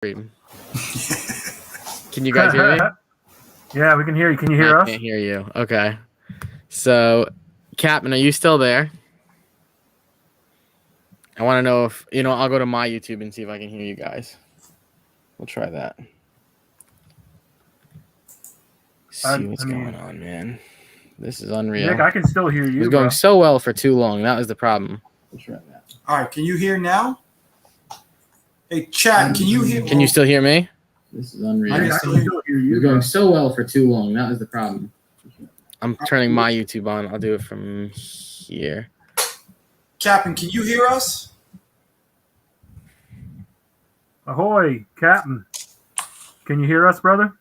Can you guys hear me? Yeah, we can hear you. Can you hear us? I can't hear you. Okay. So, Captain, are you still there? I want to know if, I'll go to my YouTube and see if I can hear you guys. We'll try that. See what's going on, man. This is unreal. Nick, I can still hear you. It was going so well for too long. That was the problem. We'll try that. All right, can you hear now? Hey, chat, can you hear? Can you still hear me? This is unreal. I can still hear you. It was going so well for too long. That was the problem. I'm turning my YouTube on. I'll do it from here. Captain, can you hear us? Ahoy, Captain. Can you hear us, brother?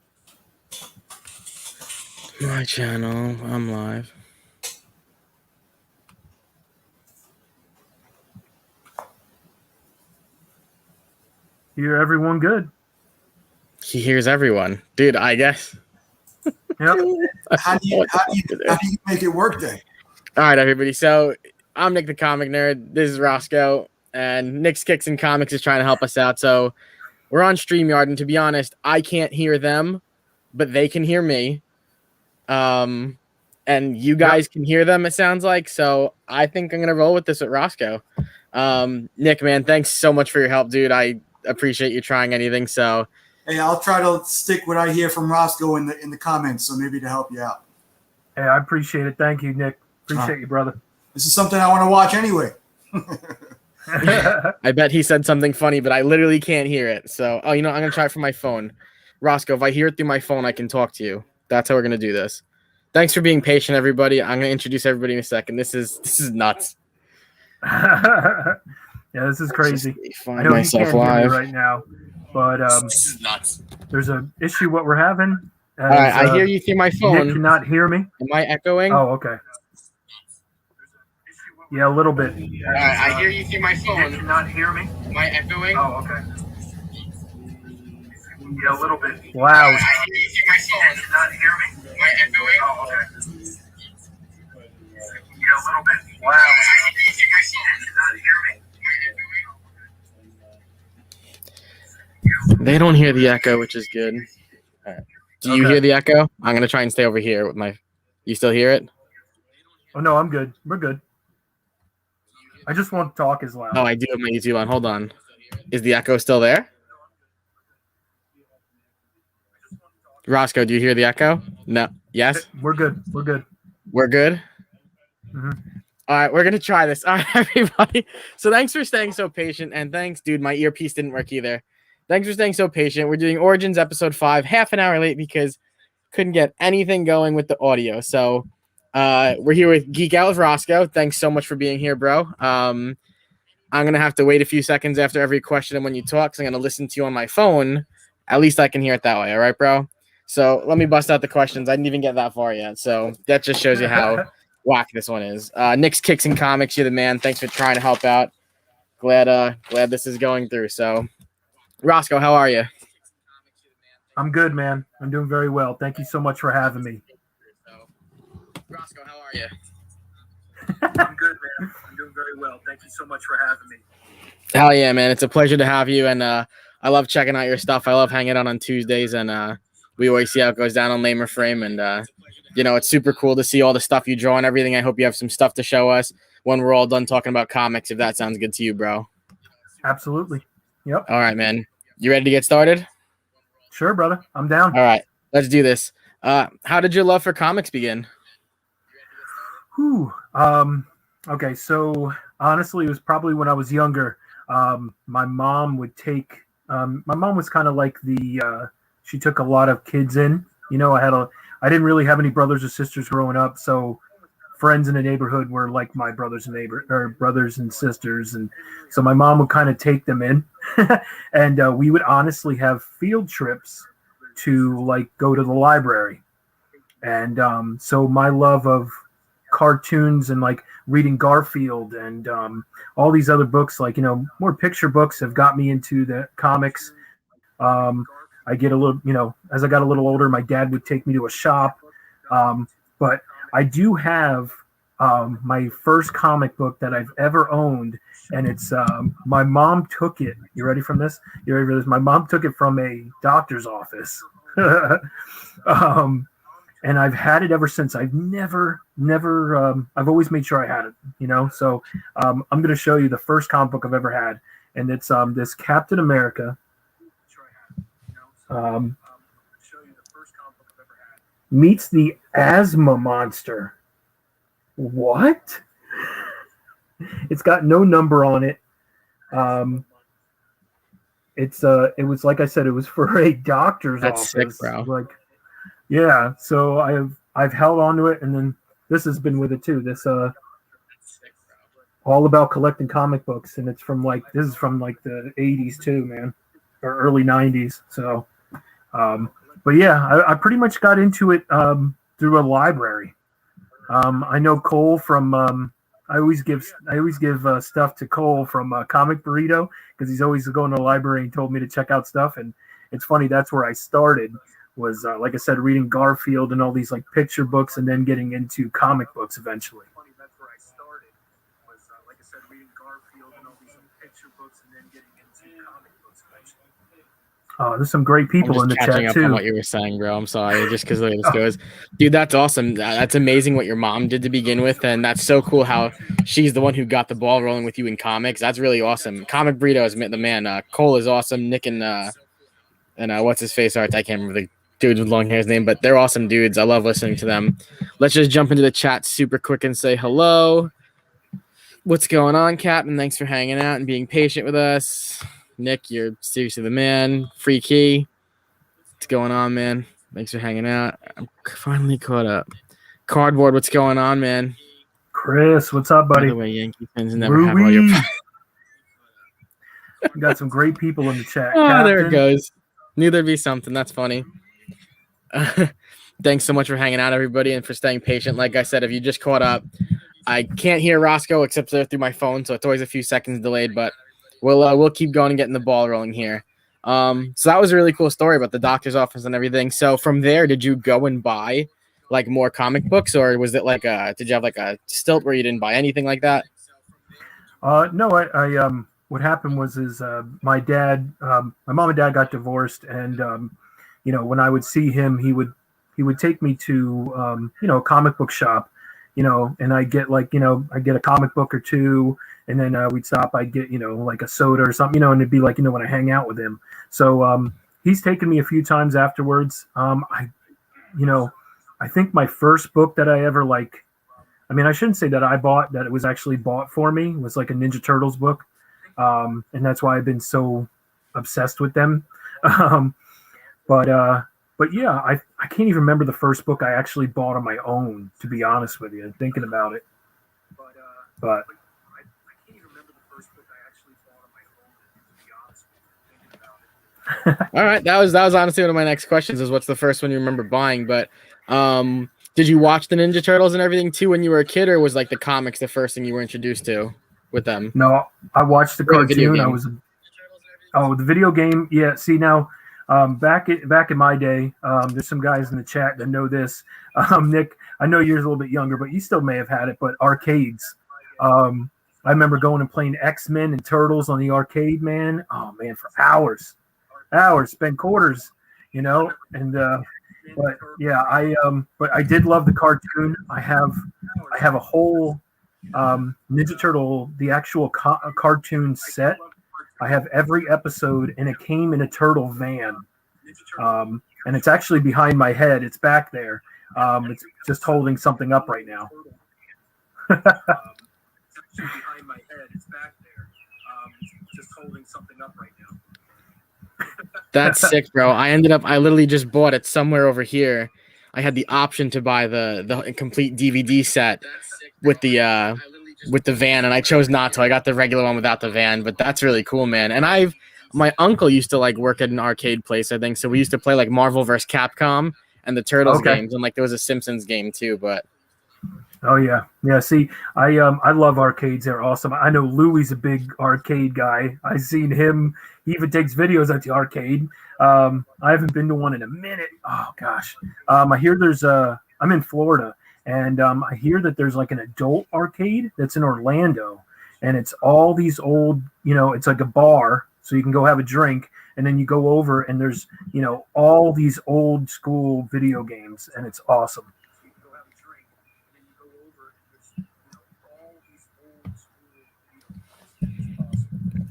My channel. I'm live. Hear everyone good? He hears everyone. Dude, I guess. Yep. How do you make it work then? All right, everybody. So I'm Nick the Comic Nerd. This is Rosko. And Nick's Kicks and Comics is trying to help us out. So we're on StreamYard. And to be honest, I can't hear them, but they can hear me. And you guys can hear them, it sounds like. So I think I'm going to roll with this with Rosko. Nick, man, thanks so much for your help, dude. I appreciate you trying anything. So hey, I'll try to stick what I hear from Rosko in the comments, so maybe to help you out. Hey, I appreciate it. Thank you, Nick. Appreciate you, brother. This is something I want to watch anyway. I bet he said something funny, but I literally can't hear it. So, I'm going to try it from my phone. Rosko, if I hear it through my phone, I can talk to you. That's how we're going to do this. Thanks for being patient, everybody. I'm going to introduce everybody in a second. This is nuts. Yeah, this is crazy. I know myself you can't live hear me right now, but this is nuts. There's an issue what we're having. All right, I hear you through my phone. Nick cannot hear me. Am I echoing? Oh, okay. Yeah, a little bit. All right, I hear you through my phone. Nick cannot hear me. Am I echoing? Oh, okay. Yeah, a little bit. Loud. I hear you through my phone. Nick cannot hear me. Am I echoing? Oh, okay. Yeah, a little bit. Loud. I hear you through my phone. Nick cannot hear me. They don't hear the echo, which is good. All right. Do you hear the echo? I'm going to try and stay over here with my... You still hear it? Oh, no, I'm good. We're good. I just want to talk as loud. Oh, I do have my YouTube on. Hold on. Is the echo still there? Rosko, do you hear the echo? No. Yes? We're good. We're good. We're good? Mm-hmm. All right, we're going to try this. All right, everybody. So thanks for staying so patient. And thanks, dude, my earpiece didn't work either. Thanks for staying so patient. We're doing Origins episode 5, half an hour late because couldn't get anything going with the audio. So we're here with Geek Out with Rosko. Thanks so much for being here, bro. I'm going to have to wait a few seconds after every question and when you talk, because I'm going to listen to you on my phone. At least I can hear it that way. All right, bro? So let me bust out the questions. I didn't even get that far yet. So that just shows you how whack this one is. Nick's Kicks and Comics, you're the man. Thanks for trying to help out. Glad this is going through. So Rosko, how are you? I'm good, man. I'm doing very well. Thank you so much for having me. Rosko, how are you? I'm good, man. I'm doing very well. Thank you so much for having me. Hell yeah, man. It's a pleasure to have you. And I love checking out your stuff. I love hanging out on Tuesdays. And we always see how it goes down on Lamer Frame. And, it's super cool to see all the stuff you draw and everything. I hope you have some stuff to show us when we're all done talking about comics, if that sounds good to you, bro. Absolutely. Yep. All right, man. You ready to get started? Sure, brother. I'm down. All right. Let's do this. How did your love for comics begin? Okay, so honestly, it was probably when I was younger. My mom would take my mom was kind of like she took a lot of kids in. I didn't really have any brothers or sisters growing up, so friends in the neighborhood were like my brothers and sisters, and so my mom would kind of take them in, and we would honestly have field trips to go to the library, and so my love of cartoons and reading Garfield and all these other books, more picture books, have got me into the comics. I get a little, as I got a little older, my dad would take me to a shop, but I do have my first comic book that I've ever owned, and it's my mom took it. You ready for this? You ready for this? My mom took it from a doctor's office, and I've had it ever since. I've never. I've always made sure I had it. You know, so I'm going to show you the first comic book I've ever had, and it's this Captain America. Meets the asthma monster. What? It's got no number on it. It was like I said, it was for a doctor's office. That's sick, bro. Like, yeah. So I've held on to it, and then this has been with it too. This all about collecting comic books, and it's from this is from like the 80s too, man, or early 90s. So, but yeah, I pretty much got into it through a library. I know Cole from. I always give stuff to Cole from Comic Burrito because he's always going to the library and told me to check out stuff. And it's funny, that's where I started. Was like I said, reading Garfield and all these like picture books, and then getting into comic books eventually. Oh, there's some great people in the catching chat up too. on what you were saying, bro. I'm sorry, just because the way this goes, dude. That's awesome. That's amazing what your mom did to begin with, and that's so cool how she's the one who got the ball rolling with you in comics. That's really awesome. Comic Burrito is the man. Cole is awesome. Nick and what's his face art? I can't remember the dudes with long hair's name, but they're awesome dudes. I love listening to them. Let's just jump into the chat super quick and say hello. What's going on, Captain? Thanks for hanging out and being patient with us. Nick, you're seriously the man. Free key. What's going on, man? Thanks for hanging out. I'm finally caught up. Cardboard, what's going on, man? Chris, what's up, buddy? By the way, Yankee fans never have all your. We got some great people in the chat. Oh, Captain. there it goes. Knew there'd be something. That's funny. Thanks so much for hanging out, everybody, and for staying patient. Like I said, if you just caught up, I can't hear Rosko except through my phone, so it's always a few seconds delayed, but we'll keep going and getting the ball rolling here. So that was a really cool story about the doctor's office and everything. So from there, did you go and buy like more comic books, or was it like did you have like a stilt where you didn't buy anything like that? No, I what happened was my dad, my mom and dad got divorced, and when I would see him, he would take me to a comic book shop, and I get I get a comic book or two. And then we'd stop. I'd get, like a soda or something, and it'd be like, when I hang out with him. So he's taken me a few times afterwards. I think my first book that I ever I shouldn't say that I bought, that it was actually bought for me, was like a Ninja Turtles book. And that's why I've been so obsessed with them. But yeah, I can't even remember the first book I actually bought on my own, to be honest with you, thinking about it. But all right, that was honestly one of my next questions is what's the first one you remember buying, but did you watch the Ninja Turtles and everything too when you were a kid, or was like the comics the first thing you were introduced to with them? No, I watched the cartoon. The video game. Yeah, see now, back in my day, there's some guys in the chat that know this. Nick, I know you're a little bit younger, but you still may have had it, but arcades. I remember going and playing X-Men and Turtles on the arcade, man. Oh man, for hours, spend quarters, and but yeah, but I did love the cartoon. I have a whole Ninja Turtle, the actual cartoon set. I have every episode, and it came in a turtle van, and it's actually behind my head. It's back there. It's just holding something up right now. Behind my head, it's back there. Just holding something up right now. That's sick, bro. I literally just bought it somewhere over here. I had the option to buy the complete DVD set with the van, and I chose not to. I got the regular one without the van, but that's really cool, man. And my uncle used to work at an arcade place, I think. So we used to play like Marvel vs. Capcom and the Turtles games, and there was a Simpsons game too, but oh yeah. See, I love arcades. They're awesome. I know Louie's a big arcade guy. I've seen him. He even takes videos at the arcade. I haven't been to one in a minute. Oh gosh. I hear I'm in Florida, And I hear that there's like an adult arcade that's in Orlando, and it's all these old, it's like a bar, so you can go have a drink, and then you go over and there's, all these old school video games, and it's awesome.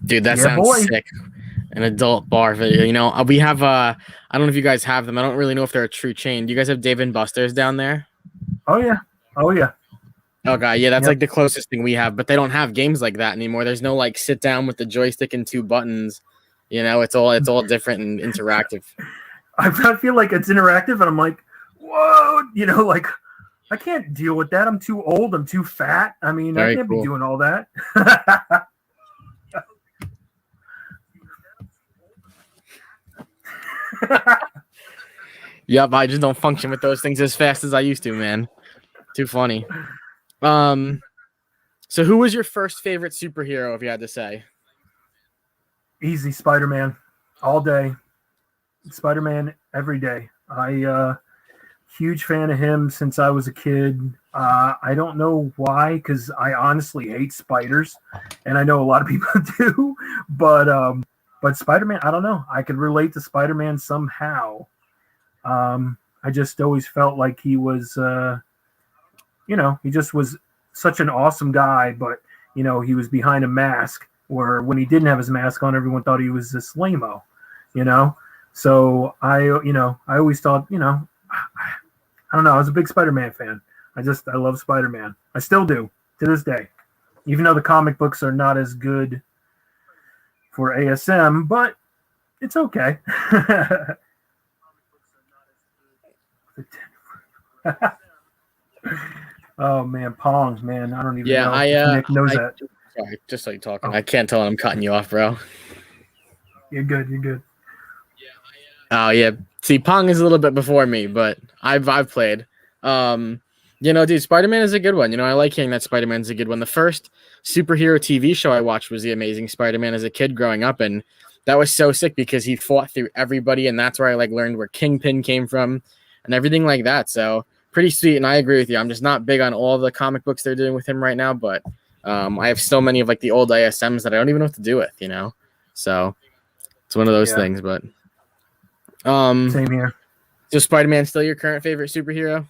Dude, that sounds sick. An adult bar video. We have I don't know if you guys have them. I don't really know if they're a true chain. Do you guys have Dave and Buster's down there? Oh yeah. Okay, yeah, that's like the closest thing we have, but they don't have games like that anymore. There's no like sit down with the joystick and 2 buttons. It's all different and interactive. I feel like it's interactive, and I'm like, whoa, like I can't deal with that. I'm too old. I'm too fat. I mean, I can't be doing all that. Yep, I just don't function with those things as fast as I used to, man. Too funny. So who was your first favorite superhero, if you had to say? Easy, Spider-Man. All day. Spider-Man every day. Huge fan of him since I was a kid. I don't know why, because I honestly hate spiders, and I know a lot of people do, but Spider-Man, I don't know. I could relate to Spider-Man somehow. I just always felt like he was, he just was such an awesome guy, but, he was behind a mask, where when he didn't have his mask on, everyone thought he was this lame-o, So I always thought, I don't know. I was a big Spider-Man fan. I love Spider-Man. I still do to this day, even though the comic books are not as good for ASM, but it's okay. Oh man, Pongs, man. I don't even know if Nick knows that. Sorry, just like talking. I can't tell when I'm cutting you off, bro. You're good. Oh yeah. See, Pong is a little bit before me, but I've played. Dude, Spider-Man is a good one. I like hearing that Spider-Man's a good one. The first superhero TV show I watched was The Amazing Spider-Man as a kid growing up, and that was so sick because he fought through everybody, and that's where I learned where Kingpin came from and everything like that. So pretty sweet, and I agree with you. I'm just not big on all the comic books they're doing with him right now, but I have so many of the old ISMs that I don't even know what to do with, So it's one of those things, but same here. So Spider-Man still your current favorite superhero?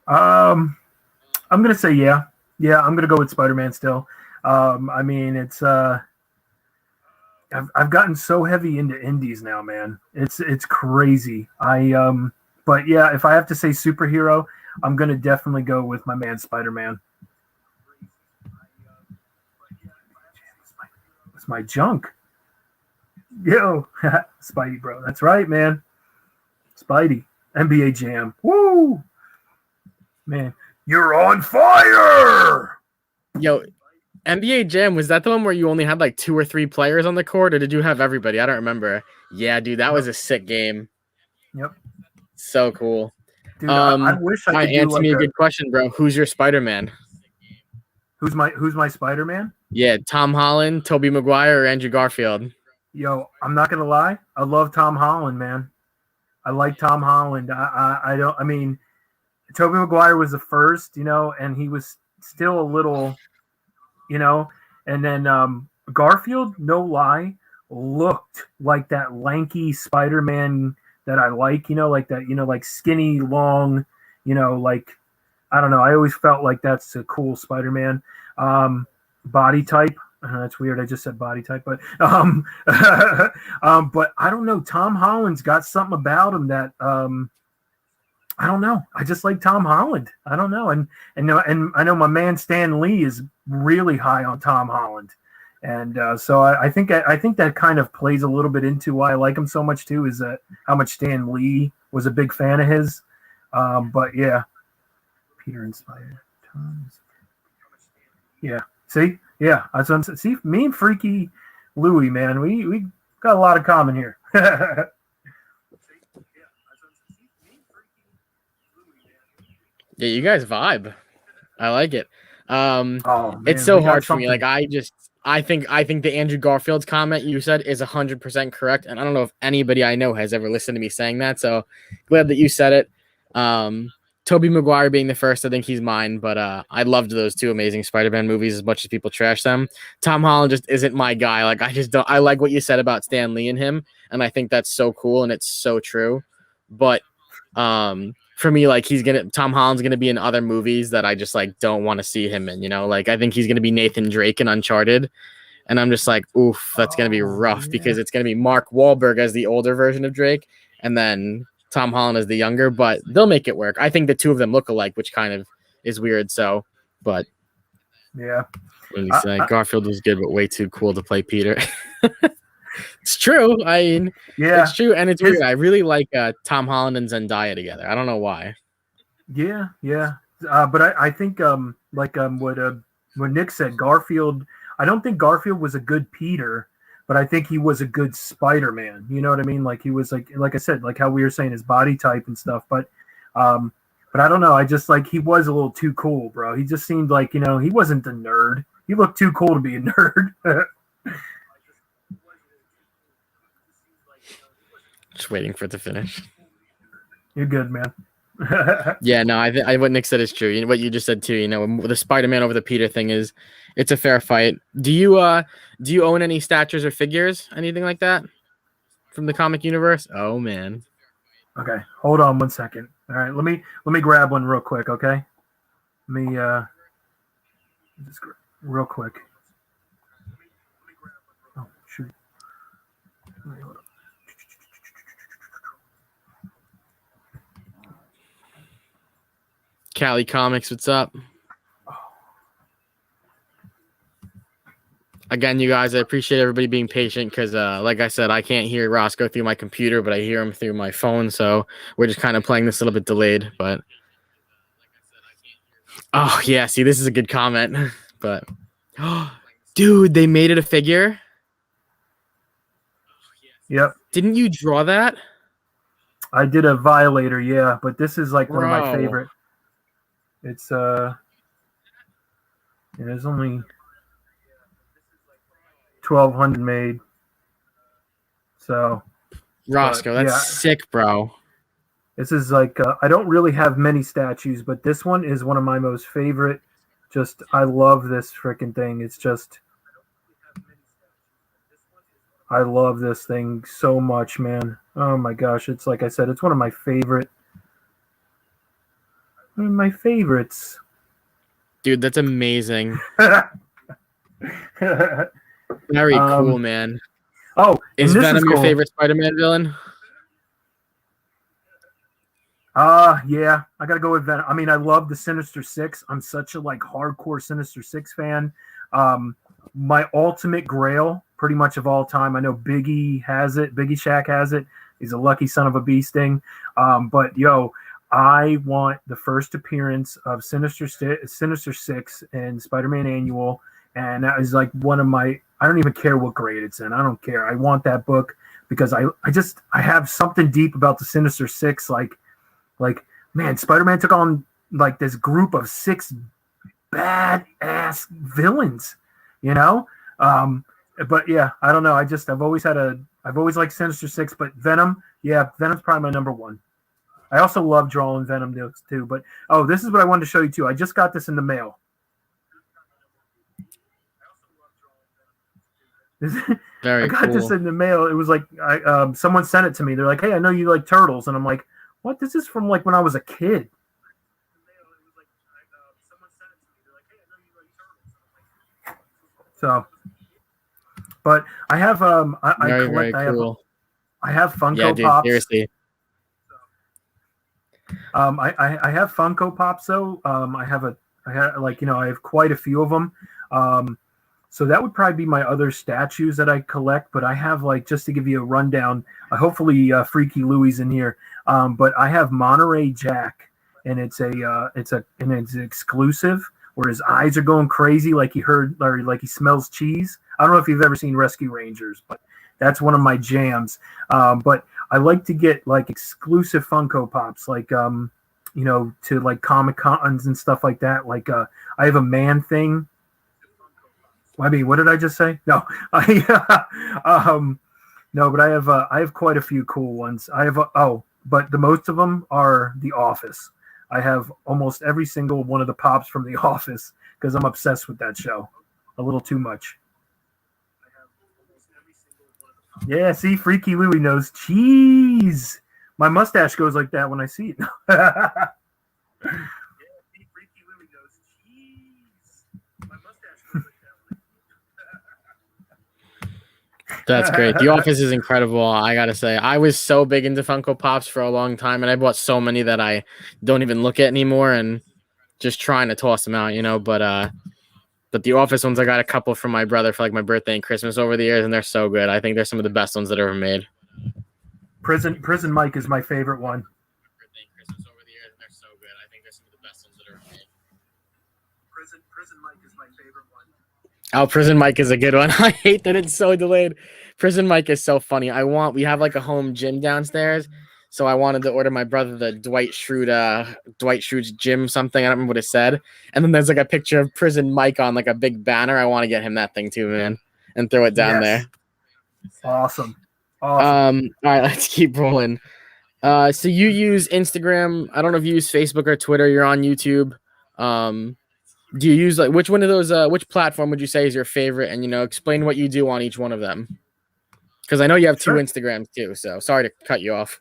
I'm gonna say yeah. I'm gonna go with Spider-Man still. I mean, it's I've gotten so heavy into indies now, man. It's crazy. But yeah, if I have to say superhero, I'm gonna definitely go with my man Spider-Man. It's my junk. Yo, Spidey, bro. That's right, man. Spidey. NBA Jam. Woo! Man, you're on fire! Yo, NBA Jam, was that the one where you only had 2 or 3 players on the court, or did you have everybody? I don't remember. Yeah, dude, that was a sick game. Yep. So cool. Dude, I wish I could answer me a good question, bro. Who's your Spider-Man? Who's my Spider-Man? Yeah, Tom Holland, Tobey Maguire, or Andrew Garfield? Yo, I'm not gonna lie. I love Tom Holland, man. I like Tom Holland. I mean, Tobey Maguire was the first, and he was still a little, and then Garfield, no lie, looked like that lanky Spider-Man that I like, like that, like skinny, long, I don't know. I always felt like that's a cool Spider-Man. Body type. That's weird. I just said body type, but but I don't know. Tom Holland's got something about him that I don't know. I just like Tom Holland. I don't know. And I know my man Stan Lee is really high on Tom Holland. And so I think that kind of plays a little bit into why I like him so much too, is that how much Stan Lee was a big fan of his. But yeah, Peter inspired. Yeah. See? Yeah. See, me and Freaky Louie, man, we got a lot of common here. Yeah, you guys vibe. I like it. Man, it's so hard for me. I think the Andrew Garfield's comment you said is 100% correct, and I don't know if anybody I know has ever listened to me saying that. So glad that you said it. Tobey Maguire being the first, I think he's mine, but I loved those two Amazing Spider-Man movies as much as people trash them. Tom Holland just isn't my guy. Like, I just don't. I like what you said about Stan Lee and him, and I think that's so cool and it's so true. But for me, like, Tom Holland's gonna be in other movies that I just like don't want to see him in. You know, like I think he's gonna be Nathan Drake in Uncharted. And I'm just like, oof, that's going to be rough because it's going to be Mark Wahlberg as the older version of Drake and then Tom Holland as the younger, but they'll make it work. I think the two of them look alike, which kind of is weird. So, but yeah, when you say Garfield was good, but way too cool to play Peter. It's true. I mean, yeah, it's true. And it's weird. I really like Tom Holland and Zendaya together. I don't know why. Yeah. But I think what Nick said, Garfield, I don't think Garfield was a good Peter, but I think he was a good Spider-Man. You know what I mean? Like he was like I said, like how we were saying his body type and stuff. But I don't know. I just like he was a little too cool, bro. He just seemed like, you know, he wasn't the nerd. He looked too cool to be a nerd. Just waiting for it to finish. You're good, man. Yeah, no, I what Nick said is true. You know what you just said too. You know, the Spider-Man over the Peter thing it's a fair fight. Do you own any statues or figures, anything like that, from the comic universe? Oh man. Okay, hold on 1 second. All right, let me grab one real quick. Okay, let me just real quick. Oh shoot. Hold on. Cali Comics, what's up? Again, you guys, I appreciate everybody being patient because, like I said, I can't hear Rosko through my computer, but I hear him through my phone, so we're just kind of playing this a little bit delayed. But oh yeah, see, this is a good comment. But dude, they made it a figure. Yep. Didn't you draw that? I did a Violator, yeah, but this is like one of my Bro. favorite. It's there's only 1,200 made. So Rosko, that's sick, bro. This is like I don't really have many statues, but this one is one of my most favorite. Just I love this freaking thing. It's just I love this thing so much, man. Oh my gosh, it's like I said, it's one of my favorites. Dude, that's amazing. Very cool, man. Oh, is Venom cool. your favorite Spider-Man villain? Yeah, I gotta go with Venom. I mean, I love the Sinister Six. I'm such a like hardcore Sinister Six fan. My ultimate grail, pretty much of all time. I know Biggie has it. Biggie Shack has it. He's a lucky son of a bee sting. But yo, I want the first appearance of Sinister Six and Spider-Man Annual, and that is like one of my. I don't even care what grade it's in. I don't care. I want that book because I have something deep about the Sinister Six. Like man, Spider-Man took on like this group of 6 badass villains, you know. But yeah, I don't know. I've always liked Sinister Six, but Venom, yeah, Venom's probably my number one. I also love drawing Venom too. But oh, this is what I wanted to show you too. I just got this in the mail. Very I got cool. this in the mail. It was like someone sent it to me. They're like, "Hey, I know you like turtles," and I'm like, "What? This is from like when I was a kid." So, but I have very cool. I have Funko Yeah, dude, Pops. seriously. I have Funko Pops though. I have quite a few of them. So that would probably be my other statues that I collect. But I have like, just to give you a rundown. Hopefully, Freaky Louie's in here. But I have Monterey Jack, and it's exclusive where his eyes are going crazy, like he smells cheese. I don't know if you've ever seen Rescue Rangers, but that's one of my jams. But I like to get like exclusive Funko Pops, like to like Comic Cons and stuff like that. Like I have a Man Thing. I mean, what did I just say? No, no, but I have quite a few cool ones. But the most of them are The Office. I have almost every single one of the pops from The Office because I'm obsessed with that show. A little too much. Yeah, see, Freaky Louie knows. Jeez. My mustache goes like that when I see it. That's great. The Office is incredible. I gotta say, I was so big into Funko Pops for a long time, and I bought so many that I don't even look at anymore, and just trying to toss them out, But the Office ones, I got a couple from my brother for like my birthday and Christmas over the years, and they're so good. I think they're some of the best ones that are ever made. Prison Mike is my favorite one. Prison Mike is my favorite one. Oh, Prison Mike is a good one. I hate that it's so delayed. Prison Mike is so funny. We have like a home gym downstairs, so I wanted to order my brother the Dwight Schrute's gym something. I don't remember what it said. And then there's like a picture of Prison Mike on like a big banner. I want to get him that thing too, man, and throw it down there. Awesome. All right, let's keep rolling. So you use Instagram. I don't know if you use Facebook or Twitter. You're on YouTube. Do you use like which one of those? Which platform would you say is your favorite? And explain what you do on each one of them. Because I know you have two Instagrams too. So sorry to cut you off.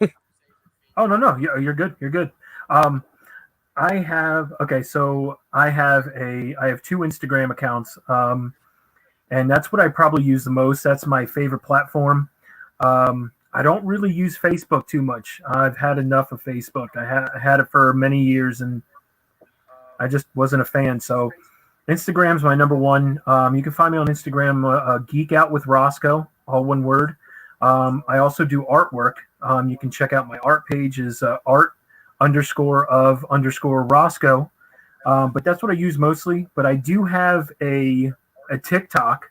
Oh no, you're good. You're good. I have two Instagram accounts. And that's what I probably use the most. That's my favorite platform. I don't really use Facebook too much. I've had enough of Facebook. I had it for many years, and I just wasn't a fan. So Instagram's my number one. You can find me on Instagram, Geek Out with Rosko, all one word. I also do artwork. You can check out my art page is art_of_Rosko. But that's what I use mostly. But I do have a TikTok.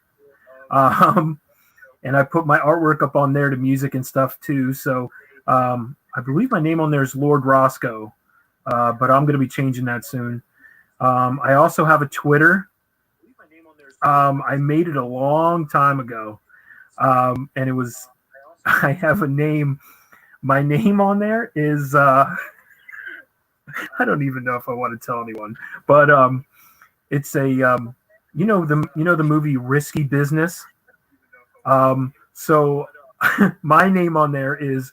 And I put my artwork up on there to music and stuff too. So I believe my name on there is Lord Rosko, but I'm going to be changing that soon. I also have a Twitter. I made it a long time ago. And it was, I have a name. My name on there is, I don't even know if I want to tell anyone, but it's a, the movie Risky Business. So my name on there is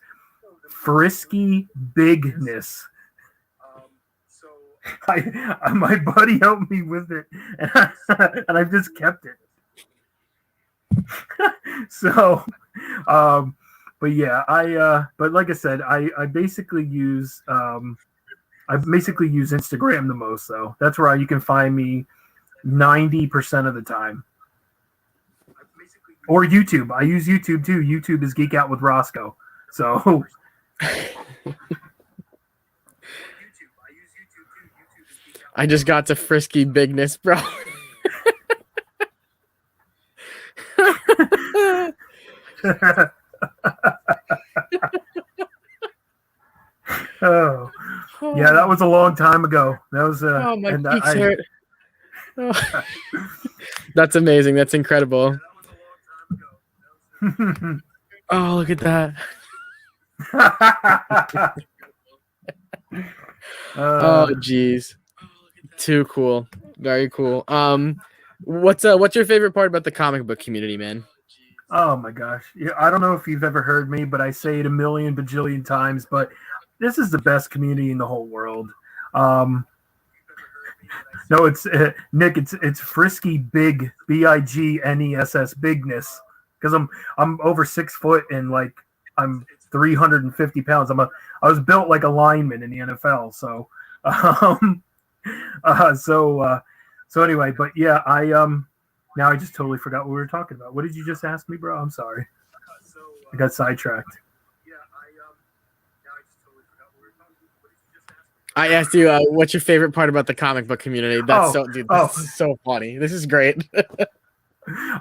Frisky Bigness. My buddy helped me with it, and I've just kept it. So, but yeah, but like I said, I basically use Instagram the most, though. That's where you can find me 90% of the time. Or YouTube. I use YouTube too. YouTube is Geek Out with Rosko. So I just got to Frisky Bigness, bro. Oh, yeah, that was a long time ago. That was my cheeks hurt. Oh. That's amazing. That's incredible. Oh, look at that. Oh, geez. Too cool. Very cool. What's your favorite part about the comic book community, man? Oh my gosh. Yeah, I don't know if you've ever heard me, but I say it a million bajillion times, but this is the best community in the whole world. No, it's Nick, it's Frisky Big, Bigness, bigness. Because I'm over 6 foot and like I'm 350 pounds. I was built like a lineman in the NFL. So, so anyway, but yeah, now I just totally forgot what we were talking about. What did you just ask me, bro? I'm sorry. I got sidetracked. I asked you, what's your favorite part about the comic book community? This is so funny. This is great.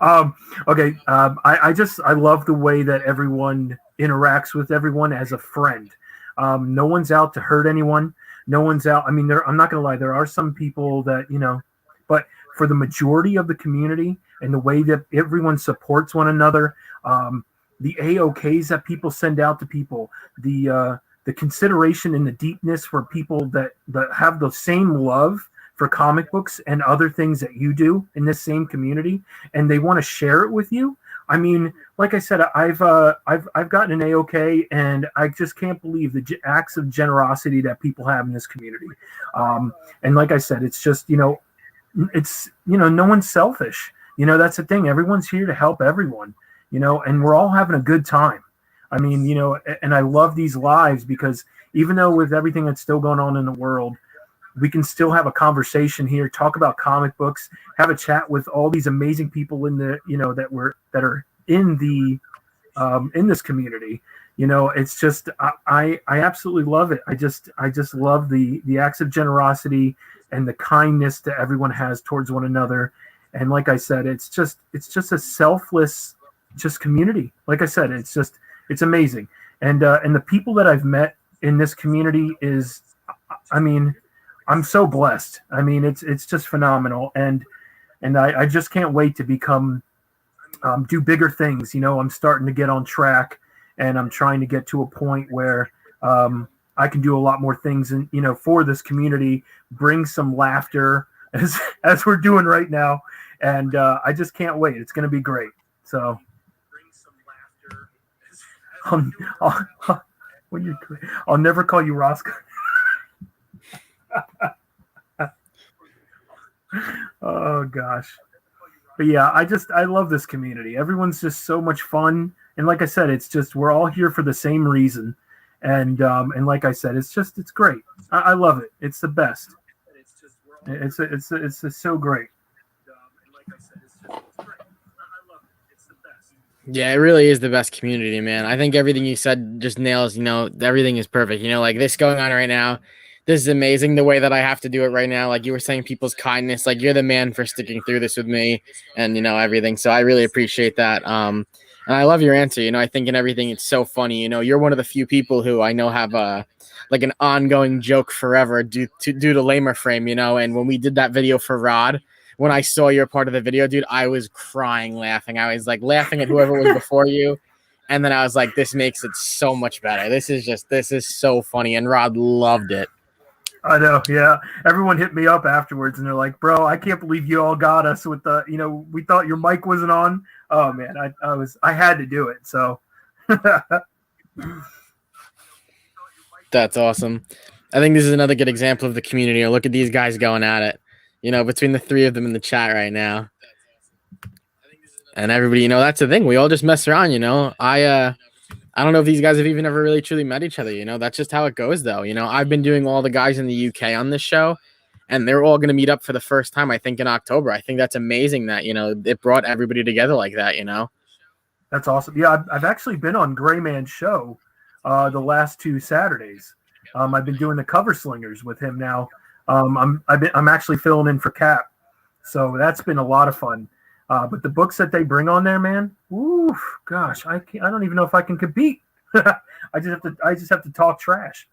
Okay. I love the way that everyone interacts with everyone as a friend. No one's out to hurt anyone. No one's out. I mean, I'm not going to lie. There are some people that, but for the majority of the community and the way that everyone supports one another, the AOKs that people send out to people, the the consideration and the deepness for people that have the same love for comic books and other things that you do in this same community, and they want to share it with you. I mean, like I said, I've gotten an A-OK, and I just can't believe the acts of generosity that people have in this community. And like I said, it's just, no one's selfish. That's the thing. Everyone's here to help everyone, and we're all having a good time. I mean, and I love these lives because even though with everything that's still going on in the world, we can still have a conversation here, talk about comic books, have a chat with all these amazing people in the, that are in the, in this community. It's just, I absolutely love it. I just love the acts of generosity and the kindness that everyone has towards one another. And like I said, it's just a selfless, just community. Like I said, it's amazing. And the people that I've met in this community is, I mean, I'm so blessed. I mean, it's just phenomenal. And I just can't wait to become, do bigger things. I'm starting to get on track, and I'm trying to get to a point where I can do a lot more things and, for this community, bring some laughter as we're doing right now. And I just can't wait. It's going to be great. So I'll never call you Rosko. Oh gosh. But yeah, I love this community. Everyone's just so much fun. And like I said, it's just, we're all here for the same reason. And like I said, it's great. I love it. It's the best. It's so great. Yeah, it really is the best community, man. I think everything you said just nails, everything is perfect. Like this going on right now, this is amazing the way that I have to do it right now. Like you were saying, people's kindness, like you're the man for sticking through this with me and, everything. So I really appreciate that. And I love your answer. I think in everything, it's so funny. You're one of the few people who I know have like an ongoing joke forever due to Lamer Frame, and when we did that video for Rod, when I saw your part of the video, dude, I was crying laughing. I was like laughing at whoever was before you. And then I was like, this makes it so much better. This is so funny. And Rod loved it. I know. Yeah. Everyone hit me up afterwards and they're like, bro, I can't believe you all got us with the, we thought your mic wasn't on. Oh man. I had to do it. So that's awesome. I think this is another good example of the community. Look at these guys going at it, between the three of them in the chat right now. And everybody, that's the thing. We all just mess around, I don't know if these guys have even ever really truly met each other. That's just how it goes, though. I've been doing all the guys in the UK on this show, and they're all going to meet up for the first time, I think, in October. I think that's amazing that, it brought everybody together like that, That's awesome. Yeah, I've actually been on Gray Man's show the last 2 Saturdays. I've been doing the cover slingers with him now. I'm actually filling in for Cap, so that's been a lot of fun. But the books that they bring on there, man, ooh, gosh, I don't even know if I can compete. I just have to talk trash.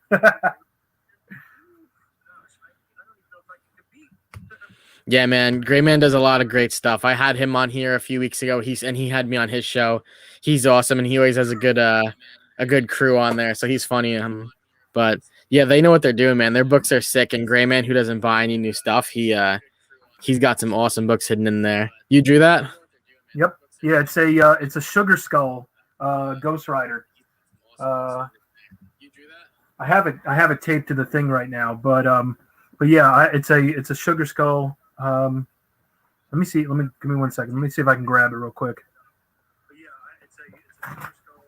Yeah, man, Gray Man does a lot of great stuff. I had him on here a few weeks ago. He had me on his show. He's awesome, and he always has a good crew on there. So he's funny. But yeah, they know what they're doing, man. Their books are sick. And Gray Man, who doesn't buy any new stuff, he's got some awesome books hidden in there. You drew that? Yep. Yeah, it's a Sugar Skull Ghost Rider. I have it taped to the thing right now, but yeah, it's a Sugar Skull. Let me see. Give me 1 second. Let me see if I can grab it real quick. But yeah, it's a Sugar Skull.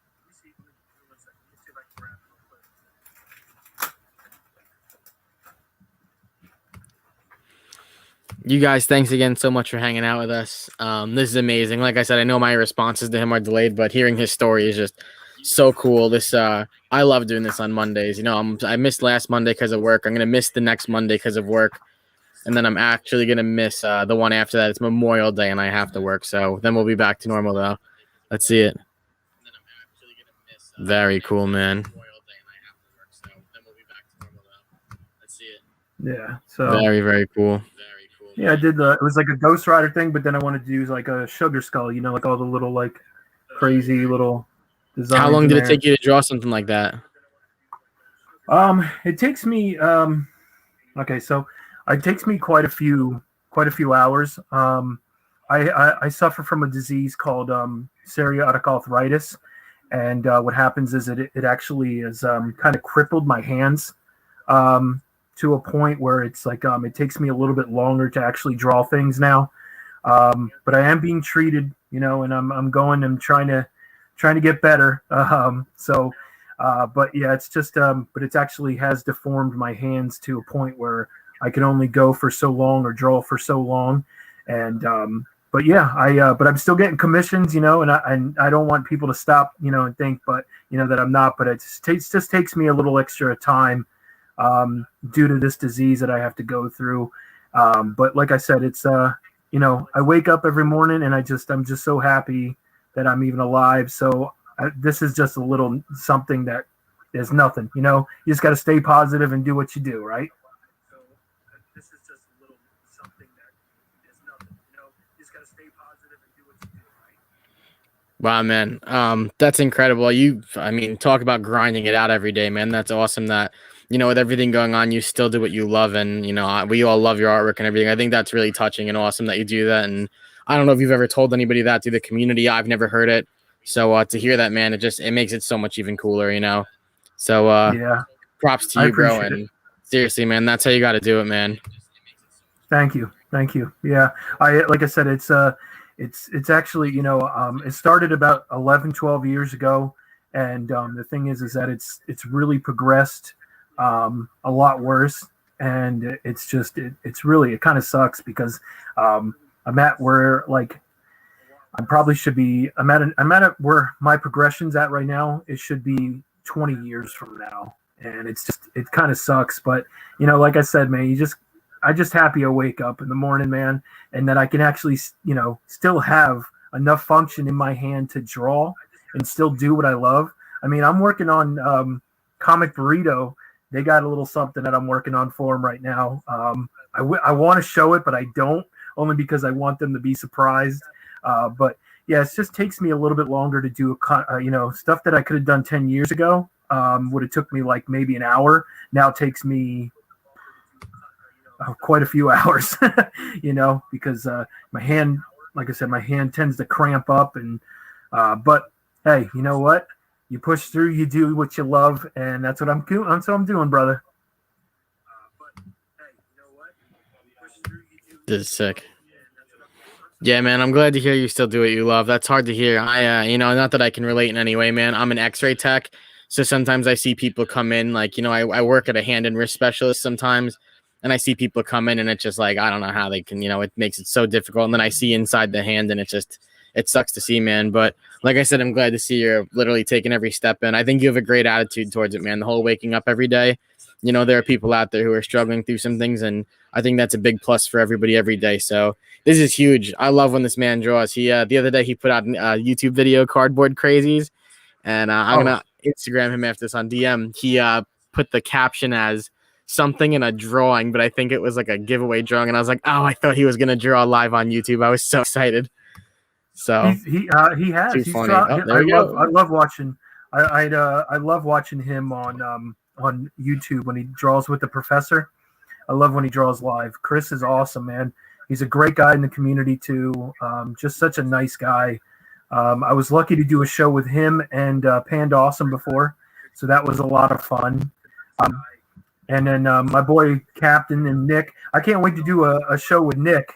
Let me see if I can grab it real quick. You guys, thanks again so much for hanging out with us. This is amazing. Like I said, I know my responses to him are delayed, but hearing his story is just so cool. I love doing this on Mondays. I missed last Monday because of work. I'm gonna miss the next Monday because of work, and then I'm actually gonna miss the one after that. It's Memorial Day, and I have to work. So then we'll be back to normal, though. Let's see it. Very cool, man. Yeah. So very, very cool. Yeah, I did it was like a Ghost Rider thing, but then I wanted to use like a Sugar Skull, like all the little like crazy little How long designs in did it there. take you to draw something like that? It takes me okay, so it takes me quite a few hours. I suffer from a disease called psoriatic arthritis, and what happens is it actually is kind of crippled my hands um, to a point where it's like it takes me a little bit longer to actually draw things now. But I am being treated, and I'm going and trying to get better. But yeah, it's just but it's actually has deformed my hands to a point where I can only go for so long or draw for so long, and but yeah, but I'm still getting commissions, and I don't want people to stop, and think, but that I'm not. But just takes me a little extra time due to this disease that I have to go through. But like I said, it's I wake up every morning and I'm just so happy that I'm even alive. So this is just a little something that is nothing. You just got to stay positive and do what you do, right? So this is just a little something that is nothing. You just got to stay positive and do what you do, right? Wow, man. That's incredible. I mean, talk about grinding it out every day, man. That's awesome that, with everything going on, you still do what you love. And, we all love your artwork and everything. I think that's really touching and awesome that you do that. And I don't know if you've ever told anybody that to the community. I've never heard it. So to hear that, man, it makes it so much even cooler. So Yeah, props to I you, bro. appreciate it. And seriously, man, that's how you got to do it, man. Thank you. Thank you. Yeah. Like I said, it's actually, it started about 11, 12 years ago. And the thing is that it's really progressed a lot worse. And it's just, it's really, it kind of sucks because I'm at where like, I probably should be, I'm at where my progression's at right now. It should be 20 years from now. And it's just, it kind of sucks. But, like I said, man, I just happy I wake up in the morning, man, and that I can actually, still have enough function in my hand to draw and still do what I love. I mean, I'm working on Comic Burrito. They got a little something that I'm working on for them right now. I want to show it, but I don't, only because I want them to be surprised. But yeah, it just takes me a little bit longer to do stuff that I could have done 10 years ago. Would have took me like maybe an hour. Now it takes me quite a few hours, because my hand, like I said, my hand tends to cramp up. And but hey, you know what? You push through, you do what you love, and that's what I'm doing. That's what I'm doing, brother. This is sick. Yeah, man, I'm glad to hear you still do what you love. That's hard to hear. Not that I can relate in any way, man. I'm an x-ray tech. So sometimes I see people come in, like, I work at a hand and wrist specialist sometimes, and I see people come in and it's just like, I don't know how they can, it makes it so difficult. And then I see inside the hand and it sucks to see, man. But like I said, I'm glad to see you're literally taking every step in. I think you have a great attitude towards it, man. The whole waking up every day, there are people out there who are struggling through some things, and I think that's a big plus for everybody every day. So this is huge. I love when this man draws. He the other day he put out a YouTube video, Cardboard Crazies, and I'm gonna Instagram him after this on DM. He put the caption as something in a drawing, but I think it was like a giveaway drawing, and I was like, oh, I thought he was gonna draw live on YouTube. I was so excited. So he has. too He's funny. Oh, there we go. I love watching. I love watching him on YouTube when he draws with the professor. I love when he draws live. Chris is awesome, man. He's a great guy in the community too. Just such a nice guy. I was lucky to do a show with him and Panda Awesome before, so that was a lot of fun. And then my boy Captain and Nick. I can't wait to do a show with Nick.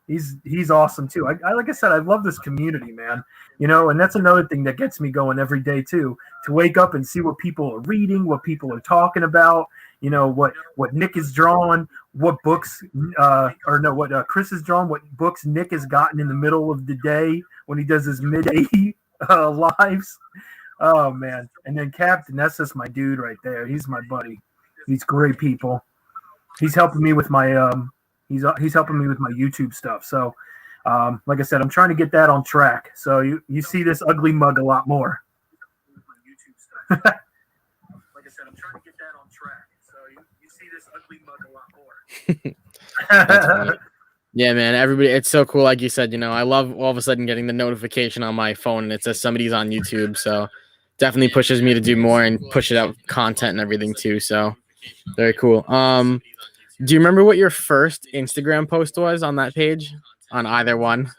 He's awesome too. I like I said, I love this community, man. And that's another thing that gets me going every day too. To wake up and see what people are reading, what people are talking about. What Nick is drawing, what books what Chris is drawing, what books Nick has gotten in the middle of the day when he does his midday lives. Oh man! And then Captain, that's just my dude right there. He's my buddy. He's great people. He's helping me with my he's helping me with my YouTube stuff. So like I said, I'm trying to get that on track. So you see this ugly mug a lot more. Like I said, I'm trying to get that on track. So you see this ugly mug a lot more. That's funny. Yeah, man. Everybody, it's so cool. Like you said, I love all of a sudden getting the notification on my phone and it says somebody's on YouTube. So definitely pushes me to do more and push it out content and everything too. So very cool. Do you remember what your first Instagram post was on that page? On either one?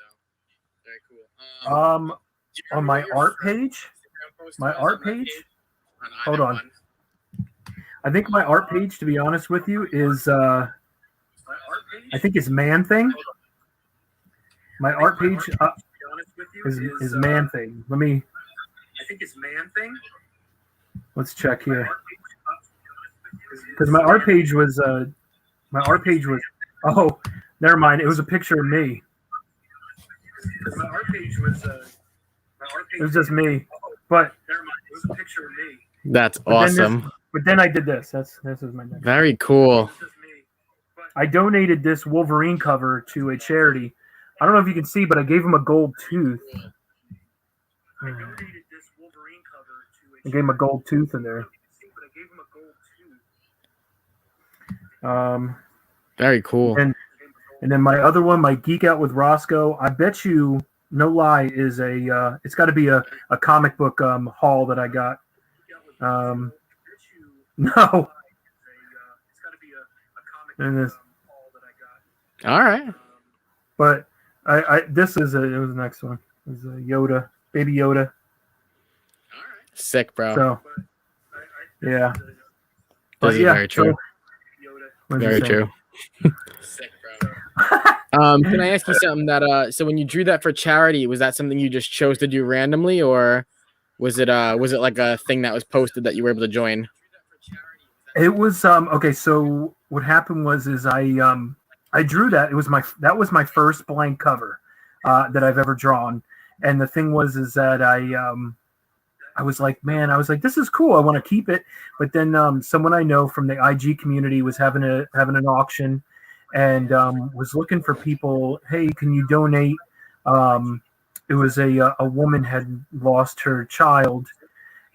On my art page. Hold on. I think my art page, to be honest with you, is I think it's Man Thing. My art page is Man Thing. I think it's Man Thing. Let's check here. Because my art page was oh, never mind. It was a picture of me. It was just me. But never mind. It was a picture of me. That's awesome. But then I did this. This is my next. Very cool. I donated this Wolverine cover to a charity. I don't know if you can see, but I gave him a gold tooth. I gave him a gold tooth in there. Very cool. And then my other one, my Geek Out with Rosko, I bet you, no lie, is it's got to be a comic book haul that I got. No. And this. All right. But it was the next one. It was Yoda, Baby Yoda. Sick, bro. So, yeah. This is very true. Very true. Sick, bro. Can I ask you something that so when you drew that for charity, was that something you just chose to do randomly, or was it like a thing that was posted that you were able to join? It was okay, so what happened was I drew that. That was my first blank cover that I've ever drawn. And the thing was that I was like, this is cool. I want to keep it. But then someone I know from the IG community was having an auction and was looking for people. Hey, can you donate? It was a woman had lost her child,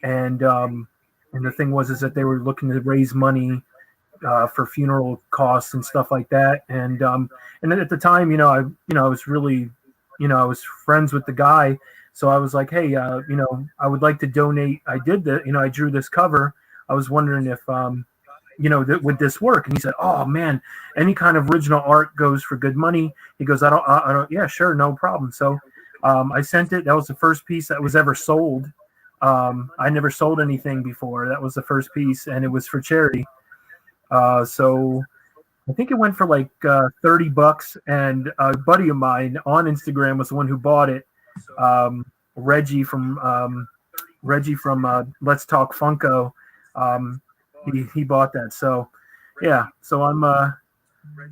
and the thing was that they were looking to raise money for funeral costs and stuff like that. And at the time, I was really, I was friends with the guy. So I was like, hey, I would like to donate. I did that. I drew this cover. I was wondering if, would this work? And he said, oh man, any kind of original art goes for good money. He goes, I don't, yeah, sure. No problem. So I sent it. That was the first piece that was ever sold. I never sold anything before. That was the first piece, and it was for charity. So I think it went for like $30, and a buddy of mine on Instagram was the one who bought it. Reggie from Let's Talk Funko. He bought that. So yeah. So I'm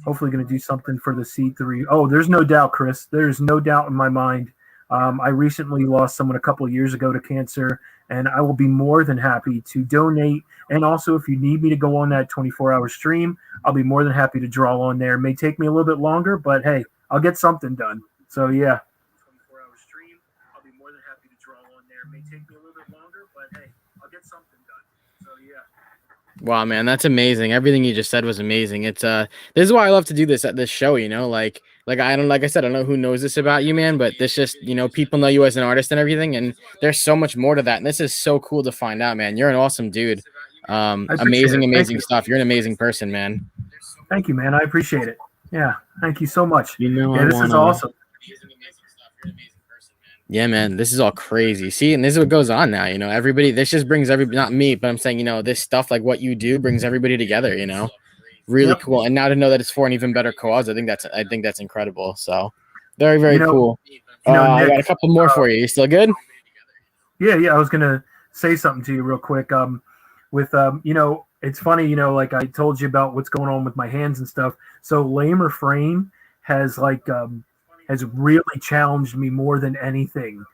hopefully going to do something for the C3. Oh, there's no doubt, Chris. There's no doubt in my mind. I recently lost someone a couple of years ago to cancer, and I will be more than happy to donate. And also, if you need me to go on that 24-hour stream, I'll be more than happy to draw on there. It may take me a little bit longer, but hey, I'll get something done. So yeah. 24-hour stream, I'll be more than happy to draw on there. It may take me a little bit longer, but hey, I'll get something done. So yeah. Wow, man, that's amazing. Everything you just said was amazing. It's this is why I love to do this at this show, like I said, I don't know who knows this about you, man, but this just, people know you as an artist and everything, and there's so much more to that. And this is so cool to find out, man. You're an awesome dude. Amazing stuff. You're an amazing person, man. Thank you, man. I appreciate it. Yeah. Thank you so much. Yeah, this is awesome. Yeah, man, this is all crazy. See, and this is what goes on now. Everybody, this just brings everybody, not me, but I'm saying, this stuff, like what you do, brings everybody together, really cool. And now to know that it's for an even better cause, I think that's incredible. So very, very cool. Nick, I got a couple more for you. You still good? Yeah. I was going to say something to you real quick. It's funny, like I told you about what's going on with my hands and stuff. So Lamer Frame has has really challenged me more than anything,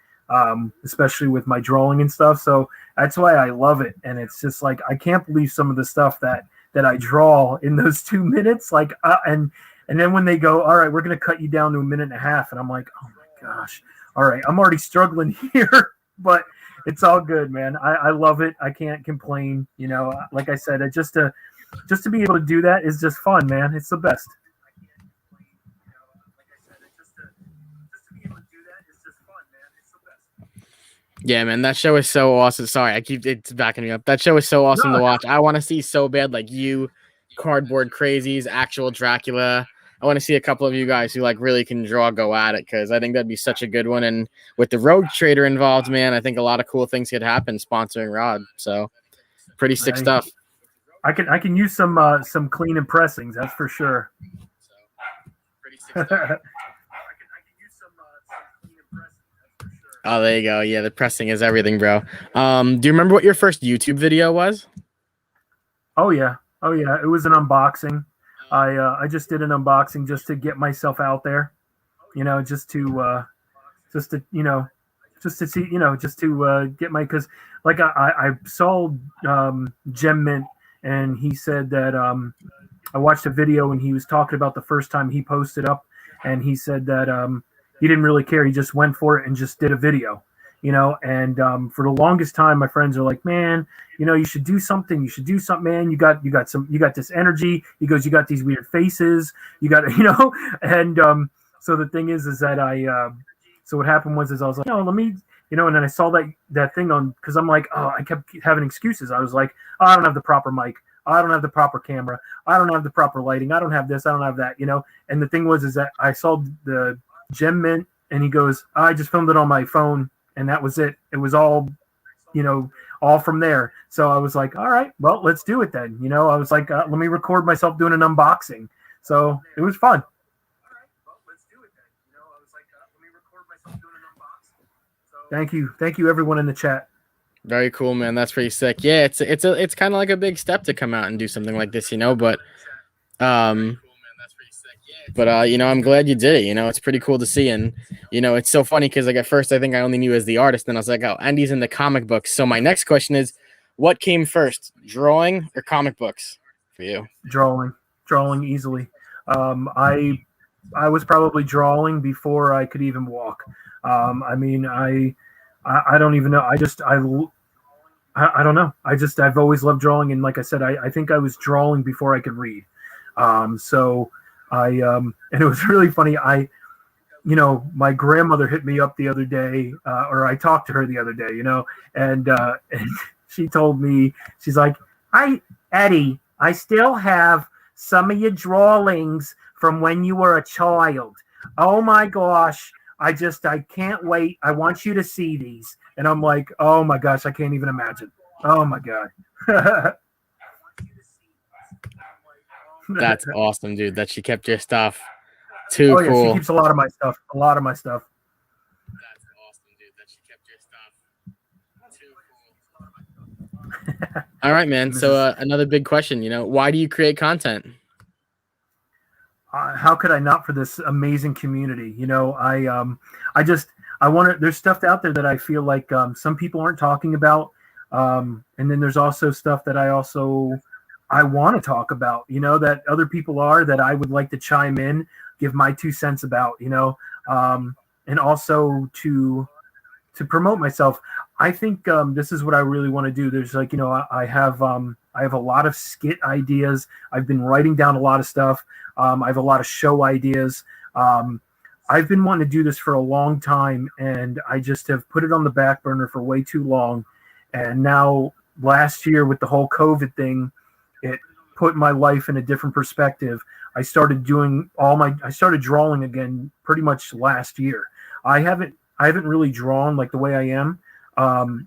especially with my drawing and stuff. So that's why I love it. And it's just like, I can't believe some of the stuff that I draw in those 2 minutes. Like, and then when they go, all right, we're going to cut you down to a minute and a half. And I'm like, oh my gosh. All right. I'm already struggling here, but it's all good, man. I love it. I can't complain. Like I said, just to be able to do that is just fun, man. It's the best. Yeah, man, that show is so awesome. Sorry, it's backing me up. That show is so awesome to No, watch. I want to see so bad, like you, Cardboard Crazies, actual Dracula. I want to see a couple of you guys who like really can draw go at it, because I think that'd be such a good one. And with the Rogue Trader involved, man, I think a lot of cool things could happen sponsoring Rod. So pretty sick Hey, stuff. I can use some clean impressings, that's for sure. Oh, there you go. Yeah, the pressing is everything, bro. Do you remember what your first YouTube video was? Oh yeah, it was an unboxing. I just did an unboxing just to get myself out there, just to see, just to get my, because like I saw Gem Mint, and he said that I watched a video and he was talking about the first time he posted up, and he said that he didn't really care. He just went for it and just did a video, and for the longest time, my friends are like, man, you should do something. You should do something, man. You got this energy. He goes, you got these weird faces. You got, and so the thing is that so what happened was I was like, let me, and then I saw that thing on, because I'm like, oh, I kept having excuses. I was like, oh, I don't have the proper mic. I don't have the proper camera. I don't have the proper lighting. I don't have this. I don't have that. And the thing was that I saw the Gem Mint, and he goes, I just filmed it on my phone, and that was it. It was all, all from there. So I was like, all right, well, let's do it then. I was like, let me record myself doing an unboxing. So it was fun. Thank you, everyone in the chat. Very cool, man. That's pretty sick. Yeah, it's kind of like a big step to come out and do something like this, but I'm glad you did it. It's pretty cool to see, and it's so funny because like at first I think I only knew as the artist, and I was like, oh, Andy's in the comic books. So my next question is, what came first, drawing or comic books for you? Drawing easily. I was probably drawing before I could even walk. I don't even know. I don't know. I've always loved drawing, and like I said, I think I was drawing before I could read. And it was really funny. My grandmother hit me up the other day, or I talked to her the other day, and she told me, she's like, Eddie, I still have some of your drawings from when you were a child. Oh my gosh. I can't wait. I want you to see these. And I'm like, oh my gosh, I can't even imagine. Oh my God. That's awesome, dude, that she kept your stuff. Too cool. She keeps a lot of my stuff. That's awesome, dude, that she kept your stuff. Too cool. All right, man. So another big question, why do you create content? How could I not, for this amazing community? I want to, there's stuff out there that I feel like some people aren't talking about. And then there's also stuff that I want to talk about, that other people are, that I would like to chime in, give my 2 cents about, and also to promote myself. I think this is what I really want to do. There's like, I have a lot of skit ideas. I've been writing down a lot of stuff. I have a lot of show ideas. I've been wanting to do this for a long time, and I just have put it on the back burner for way too long. And now last year with the whole COVID thing, it put my life in a different perspective. I started drawing again pretty much last year. I haven't really drawn like the way I am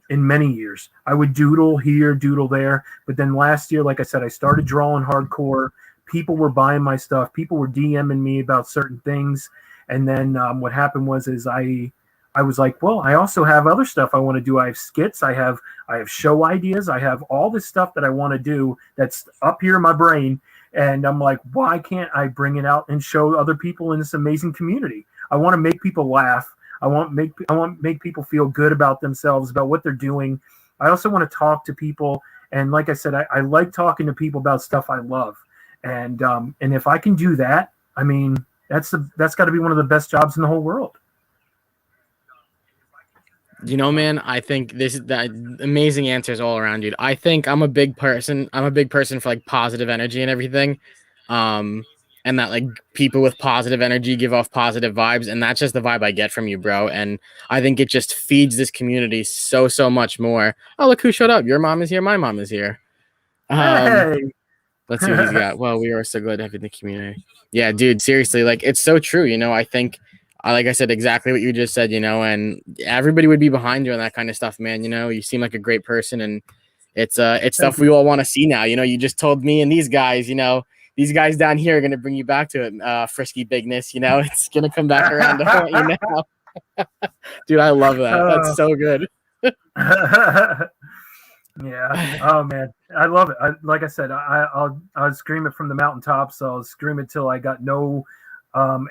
in many years. I would doodle here, doodle there. But then last year, like I said, I started drawing hardcore. People were buying my stuff. People were DMing me about certain things. And then what happened was I was like, well, I also have other stuff I want to do. I have skits. I have show ideas. I have all this stuff that I want to do that's up here in my brain. And I'm like, why can't I bring it out and show other people in this amazing community? I want to make people laugh. I want to make people feel good about themselves, about what they're doing. I also want to talk to people. And like I said, I like talking to people about stuff I love. And if I can do that, I mean, that's got to be one of the best jobs in the whole world. Man, I think that amazing answers all around, dude. I think I'm a big person. I'm a big person for like positive energy and everything. and that like people with positive energy give off positive vibes, and that's just the vibe I get from you, bro. And I think it just feeds this community so much more. Oh, look who showed up. Your mom is here, my mom is here. Hey. Let's see what he's got. Well, we are so glad to have you in the community. Yeah, dude, seriously, like it's so true. I think, like I said, exactly what you just said. And everybody would be behind you on that kind of stuff, man. You seem like a great person, and it's stuff we all want to see now. You just told me and these guys, these guys down here are gonna bring you back to it, frisky bigness. It's gonna come back around to haunt you now. Dude, I love that. That's so good. Yeah. Oh man, I love it. Like I said, I'll scream it from the mountaintops. I'll scream it till I got no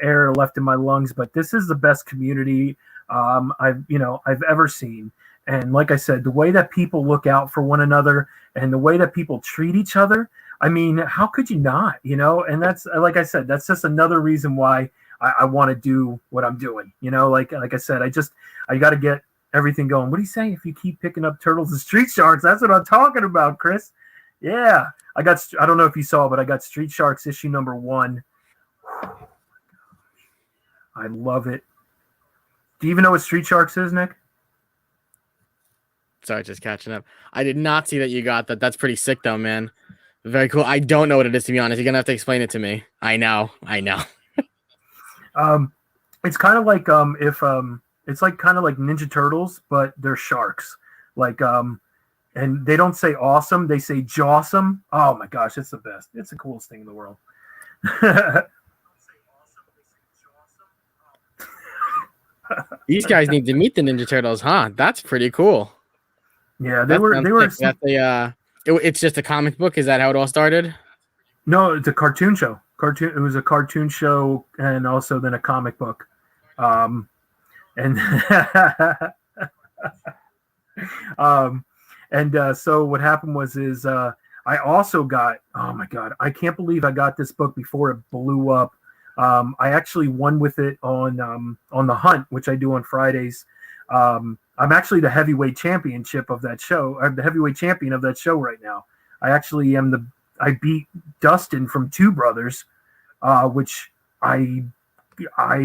air left in my lungs. But this is the best community I've ever seen. And like I said, the way that people look out for one another and the way that people treat each other. I mean, how could you not? And that's, like I said, that's just another reason why I want to do what I'm doing. Like I said, I got to get everything going. What do you say if you keep picking up turtles and street sharks? That's what I'm talking about, Chris. Yeah, I don't know if you saw, but I got Street Sharks issue number 1. I love it. Do you even know what Street Sharks is, Nick? Sorry, just catching up. I did not see that you got that. That's pretty sick, though, man. Very cool. I don't know what it is, to be honest. You're gonna have to explain it to me. I know. It's kind of like it's like kind of like Ninja Turtles, but they're sharks. Like and they don't say awesome, they say jawsome. Oh my gosh, it's the best. It's the coolest thing in the world. These guys need to meet the Ninja Turtles, huh? That's pretty cool. Yeah, they were. It's just a comic book. Is that how it all started? No, it's a cartoon show. It was a cartoon show, and also then a comic book. And so what happened was I also got, oh my god, I can't believe I got this book before it blew up. I actually won with it on the hunt, which I do on Fridays. I'm actually the heavyweight championship of that show. I'm the heavyweight champion of that show right now. I actually am I beat Dustin from Two Brothers, which I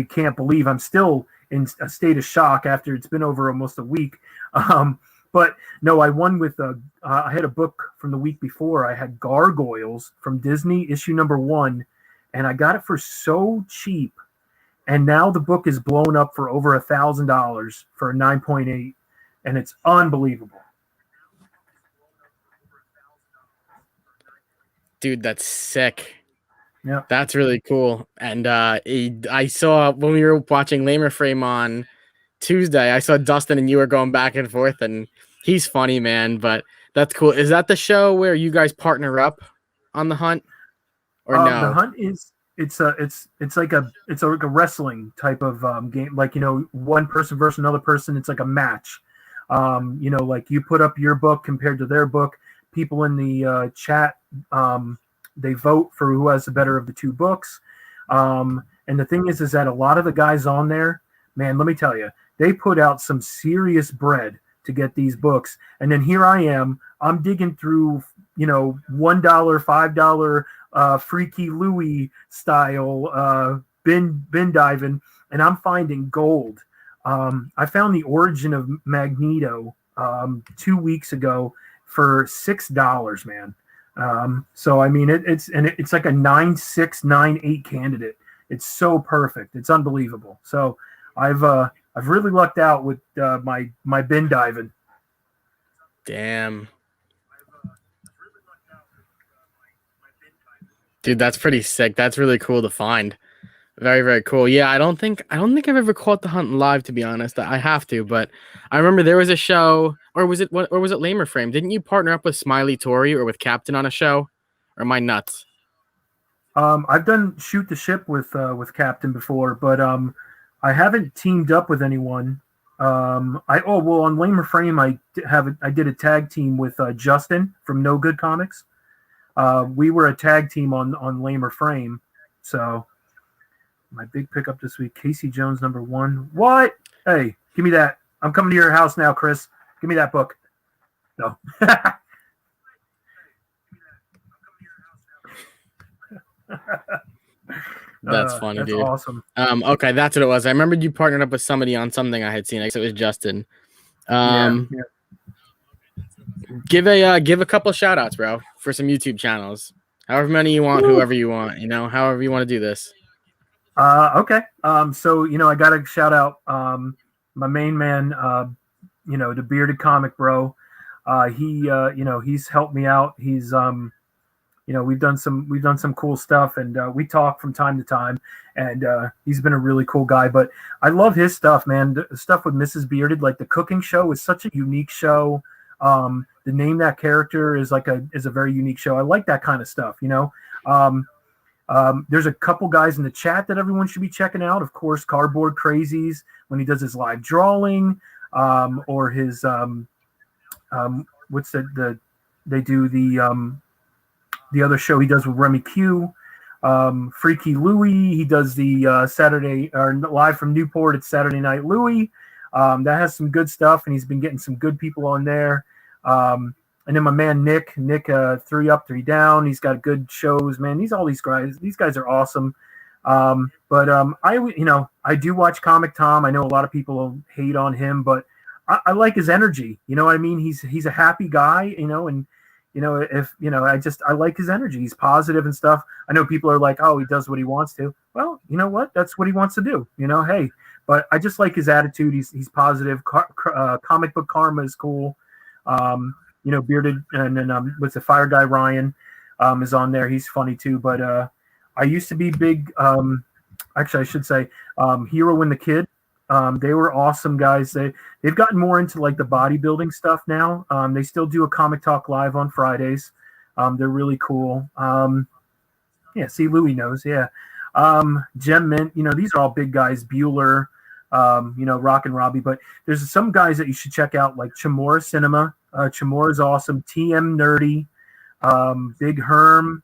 can't believe. I'm still in a state of shock after it's been over almost a week. But no, I won with I had a book from the week before. I had Gargoyles from Disney, issue number 1, and I got it for so cheap. And now the book is blown up for over $1,000 for a 9.8, and it's unbelievable. Dude, that's sick. Yeah, that's really cool. And I saw when we were watching Lamer Frame on Tuesday, I saw Dustin and you were going back and forth, and he's funny, man. But that's cool. Is that the show where you guys partner up on the hunt, or no? The hunt is. It's like a wrestling type of game, like one person versus another person. It's like a match. Like you put up your book compared to their book. People in the chat they vote for who has the better of the two books. And the thing is that a lot of the guys on there, man, let me tell you, they put out some serious bread to get these books. And then here I am, I'm digging through $1, $5. Freaky Louie style bin diving, and I'm finding gold. I found the origin of Magneto 2 weeks ago for $6, man. So I mean it's like a 9.6, 9.8 candidate. It's so perfect. It's unbelievable. So I've really lucked out with my bin diving. Damn. Dude, that's pretty sick. That's really cool to find. Very, very cool. Yeah, I don't think I've ever caught the hunt live, to be honest. I have to, but I remember there was a show, or was it Lamer Frame? Didn't you partner up with Smiley Tory or with Captain on a show? Or am I nuts? I've done Shoot the Ship with Captain before, but I haven't teamed up with anyone. On Lamer Frame I did a tag team with Justin from No Good Comics. We were a tag team on Lamer Frame. So my big pickup this week, Casey Jones number 1. What? Hey, give me that. I'm coming to your house now, Chris. Give me that book. No. That's funny, That's dude. awesome. Okay, that's what it was. I remembered you partnered up with somebody on something I had seen. I guess it was Justin. Yeah. Give a couple shout outs, bro, for some YouTube channels. However many you want, Woo! whoever you want, however you want to do this. Okay. So I got to shout out my main man, the bearded comic bro. He's helped me out. He's we've done some cool stuff, and we talk from time to time. And he's been a really cool guy. But I love his stuff, man. The stuff with Mrs. Bearded, like the cooking show, is such a unique show. The name that character is a very unique show. I like that kind of stuff. There's a couple guys in the chat that everyone should be checking out. Of course, Cardboard Crazies when he does his live drawing, or his what's they do the other show he does with Remy Q, Freaky Louie. He does the Saturday or live from Newport. It's Saturday Night Louie. That has some good stuff, and he's been getting some good people on there. And then my man Nick, 3 Up, 3 Down. He's got good shows, man. These guys are awesome. I do watch Comic Tom. I know a lot of people hate on him, but I like his energy. You know what I mean? He's a happy guy, and I like his energy. He's positive and stuff. I know people are like, oh, he does what he wants to. Well, you know what? That's what he wants to do. Hey, but I just like his attitude. He's positive. Comic Book Karma is cool. Bearded, and then with the Fire Guy Ryan is on there. He's funny too. But I used to be big. Actually, I should say Hero and the Kid. They were awesome guys. They've gotten more into like the bodybuilding stuff now. They still do a Comic Talk Live on Fridays. They're really cool. See, Louie knows. Yeah. Gem Mint. These are all big guys. Bueller. Rock and Robbie. But there's some guys that you should check out, like Chamorro Cinema. Chamorro is awesome. TM Nerdy. Big Herm.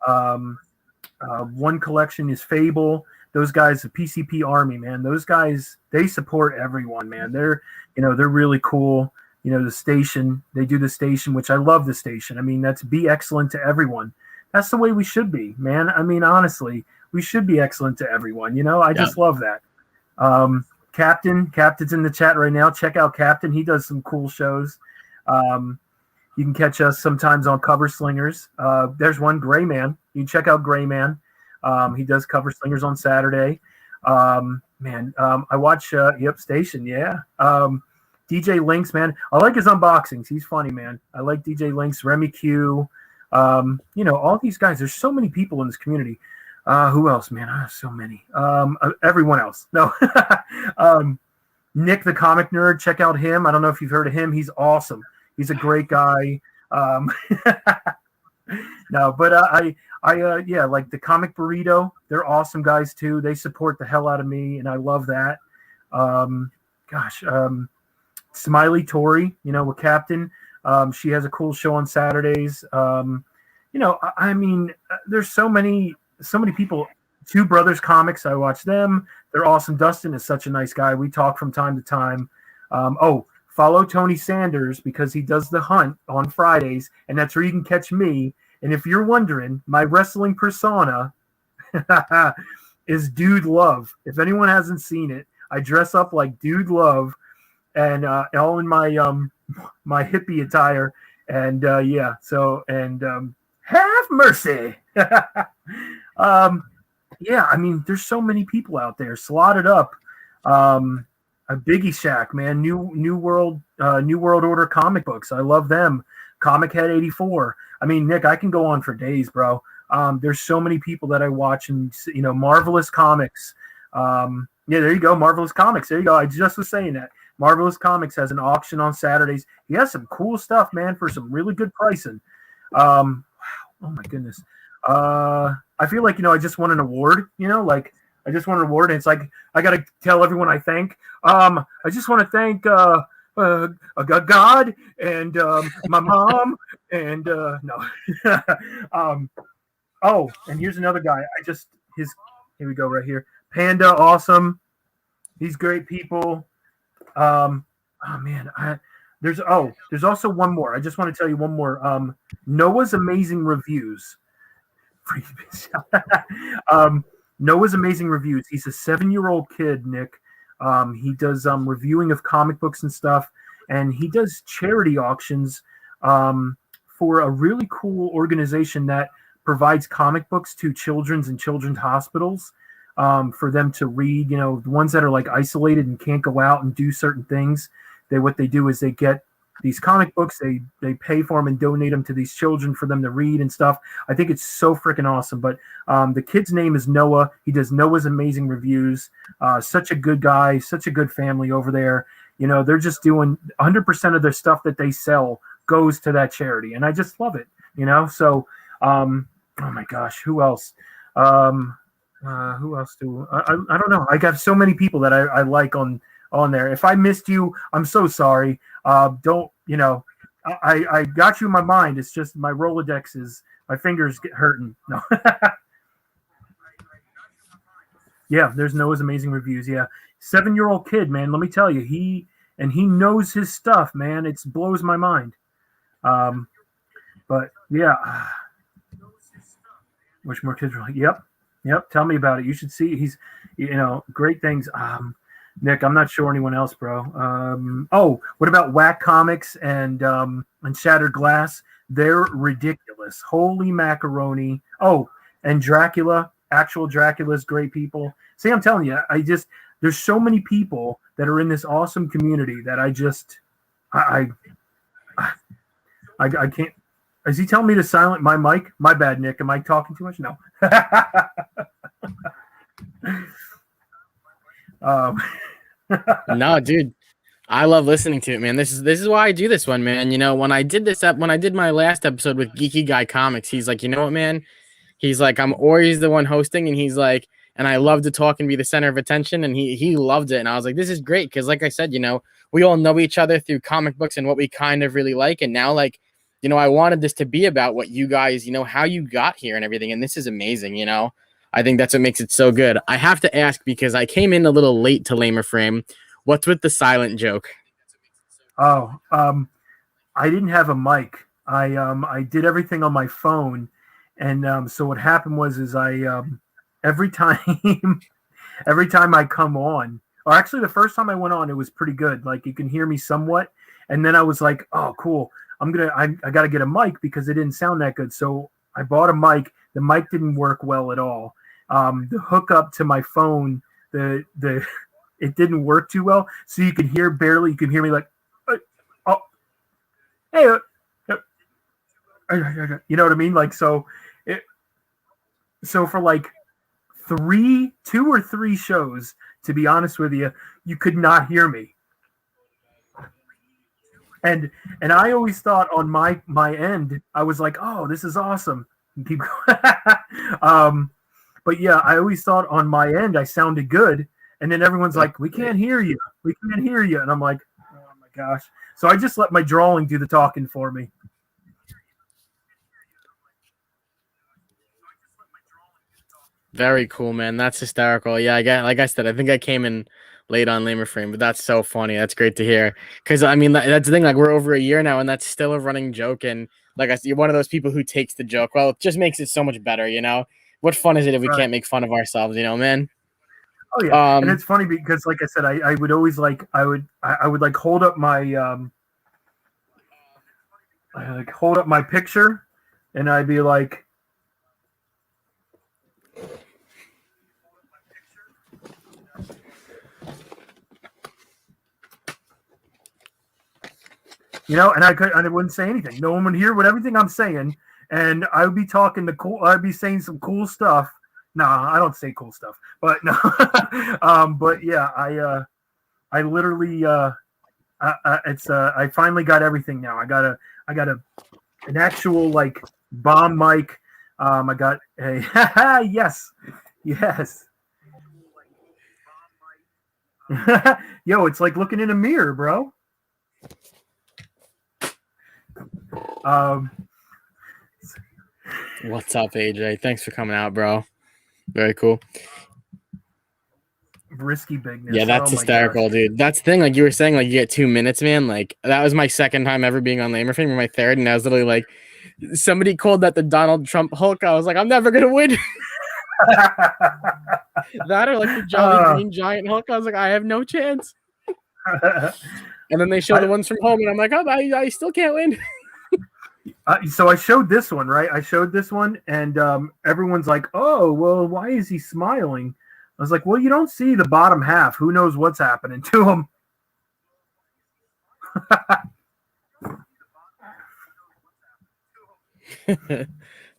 One Collection is Fable. Those guys, the PCP Army, man. Those guys, they support everyone, man. They're really cool. The station, they do the station, which I love the station. I mean, that's be excellent to everyone. That's the way we should be, man. I mean, honestly, we should be excellent to everyone. I just love that. Captain's in the chat right now. Check out Captain. He does some cool shows. You can catch us sometimes on Cover Slingers. There's one, Gray Man. You can check out Gray Man. He does Cover Slingers on Saturday. I watch Station. Yeah. DJ Lynx, man. I like his unboxings. He's funny, man. I like DJ Lynx, Remy Q. All these guys. There's so many people in this community. Who else, man? So many. Everyone else. No. Nick the Comic Nerd. Check out him. I don't know if you've heard of him. He's awesome. He's a great guy. No, but I like the Comic Burrito. They're awesome guys too. They support the hell out of me, and I love that. Smiley Tori, with Captain. She has a cool show on Saturdays. There's so many people. Two Brothers Comics, I watch them. They're awesome. Dustin is such a nice guy. We talk from time to time. Follow Tony Sanders because he does The Hunt on Fridays, and that's where you can catch me. And if you're wondering, my wrestling persona is Dude Love. If anyone hasn't seen it, I dress up like Dude Love, and all in my my hippie attire, and have mercy. There's so many people out there slotted up. A Biggie Shack, man, New World Order comic books. I love them. Comic Head 84. I mean, Nick, I can go on for days, bro. There's so many people that I watch, and Marvelous Comics. There you go, Marvelous Comics. There you go. I just was saying that. Marvelous Comics has an auction on Saturdays. He has some cool stuff, man, for some really good pricing. Wow. Oh my goodness. I feel like I just won an award. I just won an award, and it's like I gotta tell everyone I thank. I just want to thank God and my mom and no. And here's another guy. Here we go right here. Panda, awesome. These great people. There's also one more. I just want to tell you one more. Noah's Amazing Reviews. Noah's Amazing Reviews. He's a 7-year-old kid, Nick. He does reviewing of comic books and stuff, and he does charity auctions for a really cool organization that provides comic books to children's and children's hospitals for them to read. You know, the ones that are like isolated and can't go out and do certain things. What they do is they get these comic books, they pay for them and donate them to these children for them to read and stuff. I think it's so freaking awesome. But the kid's name is Noah. He does Noah's Amazing Reviews. Such a good guy, such a good family over there. You know, they're just doing 100% of their stuff that they sell goes to that charity, and I just love it. You know, so oh my gosh, who else? Who else do I don't know. I got so many people that I like on there. If I missed you, I'm so sorry. Don't, you know, I got you in my mind. It's just my Rolodex is, my fingers get hurting. No. Yeah, there's Noah's Amazing Reviews. Yeah. 7-year-old kid, man. Let me tell you, he knows his stuff, man. It blows my mind. But yeah. Which more kids are like, yep. Tell me about it. You should see. He's, you know, great things. Nick, I'm not sure anyone else, bro. What about Whack Comics and Shattered Glass? They're ridiculous. Holy macaroni. Oh, and Dracula. Actual Dracula's great people. See, I'm telling you, there's so many people that are in this awesome community that I can't. Is he telling me to silence my mic? My bad, Nick. Am I talking too much? No. No, dude, I love listening to it, man. This is why I do this one, man. You know, when I did my last episode with Geeky Guy Comics, he's like, you know what, man? He's like, I'm always the one hosting, and he's like, and I love to talk and be the center of attention, and he loved it, and I was like, this is great, because like I said, you know, we all know each other through comic books and what we kind of really like, and now, like, you know, I wanted this to be about what you guys, you know, how you got here and everything, and this is amazing, you know. I think that's what makes it so good. I have to ask, because I came in a little late to Lamer Frame, what's with the silent joke? I didn't have a mic. I did everything on my phone, and so what happened was I every time I come on, or actually the first time I went on, it was pretty good. Like, you can hear me somewhat, and then I was like, oh, cool. I got to get a mic because it didn't sound that good. So I bought a mic. The mic didn't work well at all. The hookup to my phone, it didn't work too well. So you can hear barely. You can hear me like, hey, you know what I mean? Like, so for like 2 or 3 shows, to be honest with you, you could not hear me. And I always thought on my end, I was like, oh, this is awesome. And keep going. But yeah, I always thought on my end I sounded good. And then everyone's like, we can't hear you. We can't hear you. And I'm like, oh my gosh. So I just let my drawing do the talking for me. Very cool, man. That's hysterical. Yeah, like I said, I think I came in late on Lamer Frame, but that's so funny. That's great to hear. Because I mean, that's the thing. Like, we're over a year now, and that's still a running joke. And like I said, you're one of those people who takes the joke. Well, it just makes it so much better. You know, what fun is it if we can't make fun of ourselves? You know, man. Oh yeah, and it's funny because, like I said, I would always like I would like hold up my hold up my picture, and I'd be like. You know, and I wouldn't say anything. No one would hear everything I'm saying, and I would be talking I'd be saying some cool stuff. Nah, I don't say cool stuff, but no. But yeah, I literally, I finally got everything now. I got an actual like bomb mic. I got a yes. Yo, it's like looking in a mirror, bro. What's up, AJ? Thanks for coming out, bro. Very cool. risky bigness. Yeah, that's Oh my hysterical, gosh. dude. That's the thing. Like you were saying, like you get 2 minutes, man. Like that was my second time ever being on Lamer Fame, or my third, and I was literally like, somebody called that the Donald Trump Hulk. I was like, I'm never gonna win. That or like the Jolly Green Giant Hulk. I was like, I have no chance. And then they show the ones from home, and I'm like, oh, I still can't win. So I showed this one, right? I showed this one, and everyone's like, "Oh, well, why is he smiling?" I was like, "Well, you don't see the bottom half. Who knows what's happening to him?"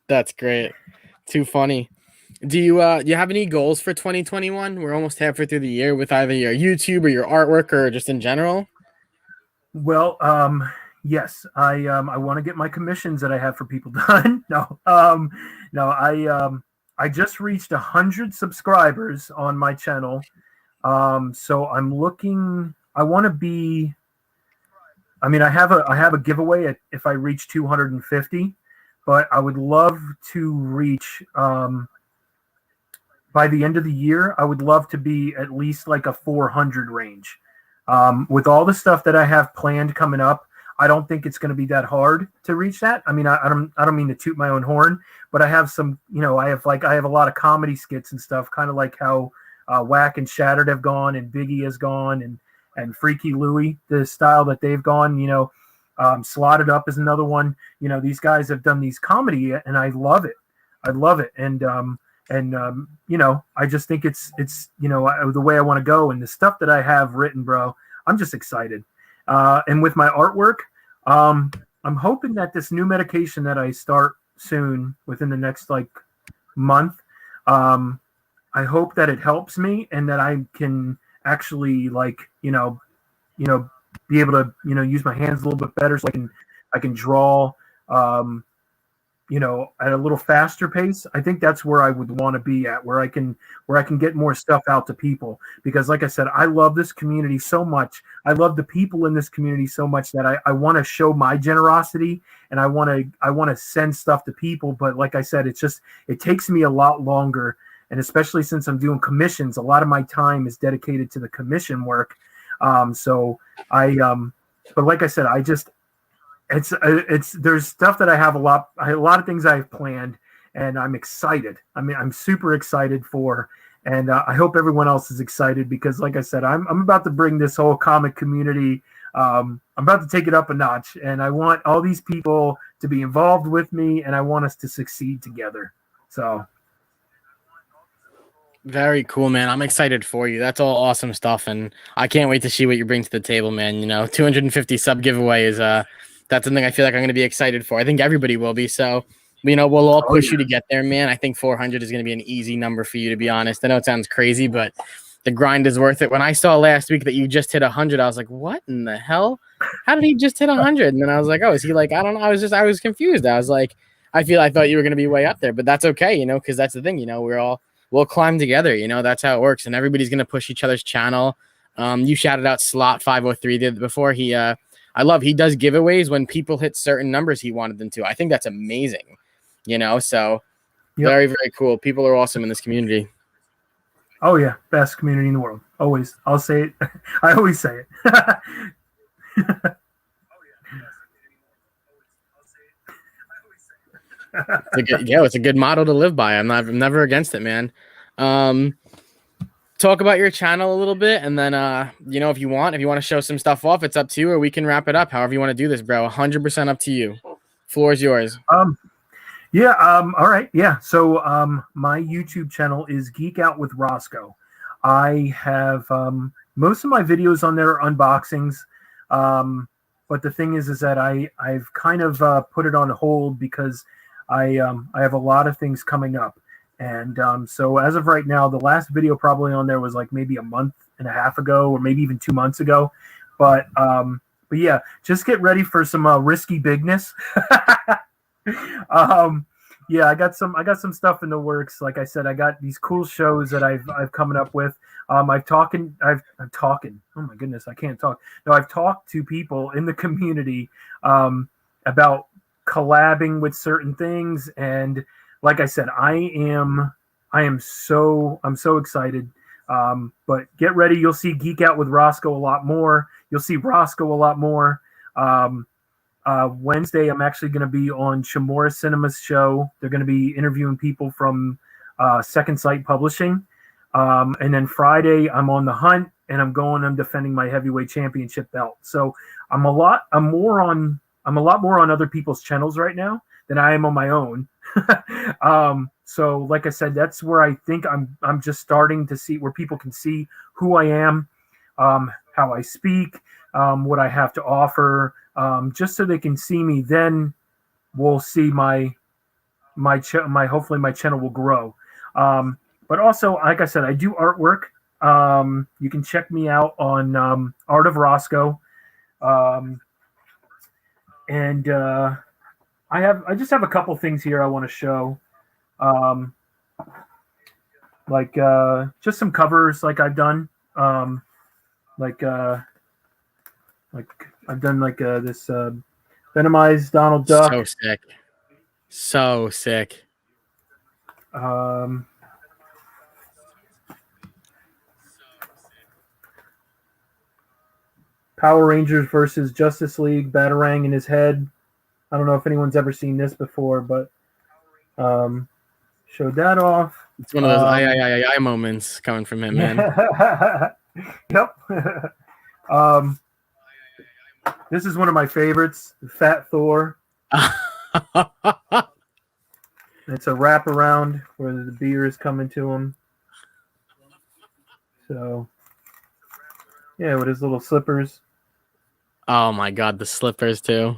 That's great. Too funny. Do you have any goals for 2021? We're almost halfway through the year with either your YouTube or your artwork or just in general. Well, yes, I want to get my commissions that I have for people done. No, I just reached 100 subscribers on my channel. So I'm looking. I want to be. I mean, I have a giveaway if I reach 250, but I would love to reach. By the end of the year, I would love to be at least like a 400 range. With all the stuff that I have planned coming up, I don't think it's going to be that hard to reach that. I mean, I don't mean to toot my own horn, but I have some, I have a lot of comedy skits and stuff, kind of like how Whack and Shattered have gone, and Biggie has gone, and Freaky Louie, the style that they've gone. Slotted Up is another one. These guys have done these comedy, and I love it. I love it, and I just think it's the way I want to go, and the stuff that I have written, bro. I'm just excited. And with my artwork, I'm hoping that this new medication that I start soon, within the next month, I hope that it helps me and that I can actually be able to use my hands a little bit better, so I can draw at a little faster pace. I think that's where I would want to be at, where I can get more stuff out to people. Because like I said, I love this community so much. I love the people in this community so much that I want to show my generosity, and I want to send stuff to people. But like I said, it takes me a lot longer. And especially since I'm doing commissions, a lot of my time is dedicated to the commission work. But like I said, there's stuff that I have a lot of things I've planned, and I'm excited. I mean, I'm super excited for, and I hope everyone else is excited, because like I said, I'm about to bring this whole comic community. I'm about to take it up a notch, and I want all these people to be involved with me, and I want us to succeed together. So. Very cool, man. I'm excited for you. That's all awesome stuff, and I can't wait to see what you bring to the table, man. 250 sub giveaway is that's something I feel like I'm going to be excited for. I think everybody will be. So, we'll all push you to get there, man. I think 400 is going to be an easy number for you, to be honest. I know it sounds crazy, but the grind is worth it. When I saw last week that you just hit 100, I was like, what in the hell? How did he just hit 100? And then I was like, oh, is he like, I don't know. I was confused. I was like, I thought you were going to be way up there, but that's okay, because that's the thing, we'll climb together. That's how it works. And everybody's going to push each other's channel. You shouted out Slot 503 before. He does giveaways when people hit certain numbers he wanted them to. I think that's amazing, so yep. Very, very cool. People are awesome in this community. Oh yeah. Best community in the world. Always. I'll say it. I always say it. It's a good motto to live by. I'm never against it, man. Talk about your channel a little bit, and then if you want to show some stuff off, it's up to you, or we can wrap it up however you want to do this, bro. 100% up to you. Floor is yours. All right. Yeah. So my YouTube channel is Geek Out with Rosko. I have most of my videos on there are unboxings. But the thing is that I've kind of put it on hold, because I have a lot of things coming up. And so as of right now, the last video probably on there was like maybe a month and a half ago, or maybe even 2 months ago. But yeah, just get ready for some risky bigness. Yeah, I got some stuff in the works. Like I said, I got these cool shows that I've coming up with. I'm talking. Oh my goodness, I can't talk. No, I've talked to people in the community about collabing with certain things, and like I said, I'm so excited. But get ready. You'll see Geek Out with Rosko a lot more. You'll see Rosko a lot more. Wednesday, I'm actually going to be on Shimura Cinema's show. They're going to be interviewing people from Second Sight Publishing. And then Friday, I'm on the hunt, and I'm defending my heavyweight championship belt. So I'm a lot more on other people's channels right now than I am on my own. So like I said, that's where I think I'm just starting to see where people can see who I am, how I speak, what I have to offer, just so they can see me. Then we'll see my hopefully my channel will grow. But also, like I said, I do artwork. You can check me out on Art of Rosko. And I just have a couple things here I want to show. Like just some covers like I've done. Like I've done this Venomized Donald Duck. So sick. So sick. Power Rangers versus Justice League, Batarang in his head. I don't know if anyone's ever seen this before, but showed that off. It's one of those I moments coming from him, man. Yep. This is one of my favorites, Fat Thor. It's a wraparound where the beer is coming to him. So, yeah, with his little slippers. Oh my God, the slippers too.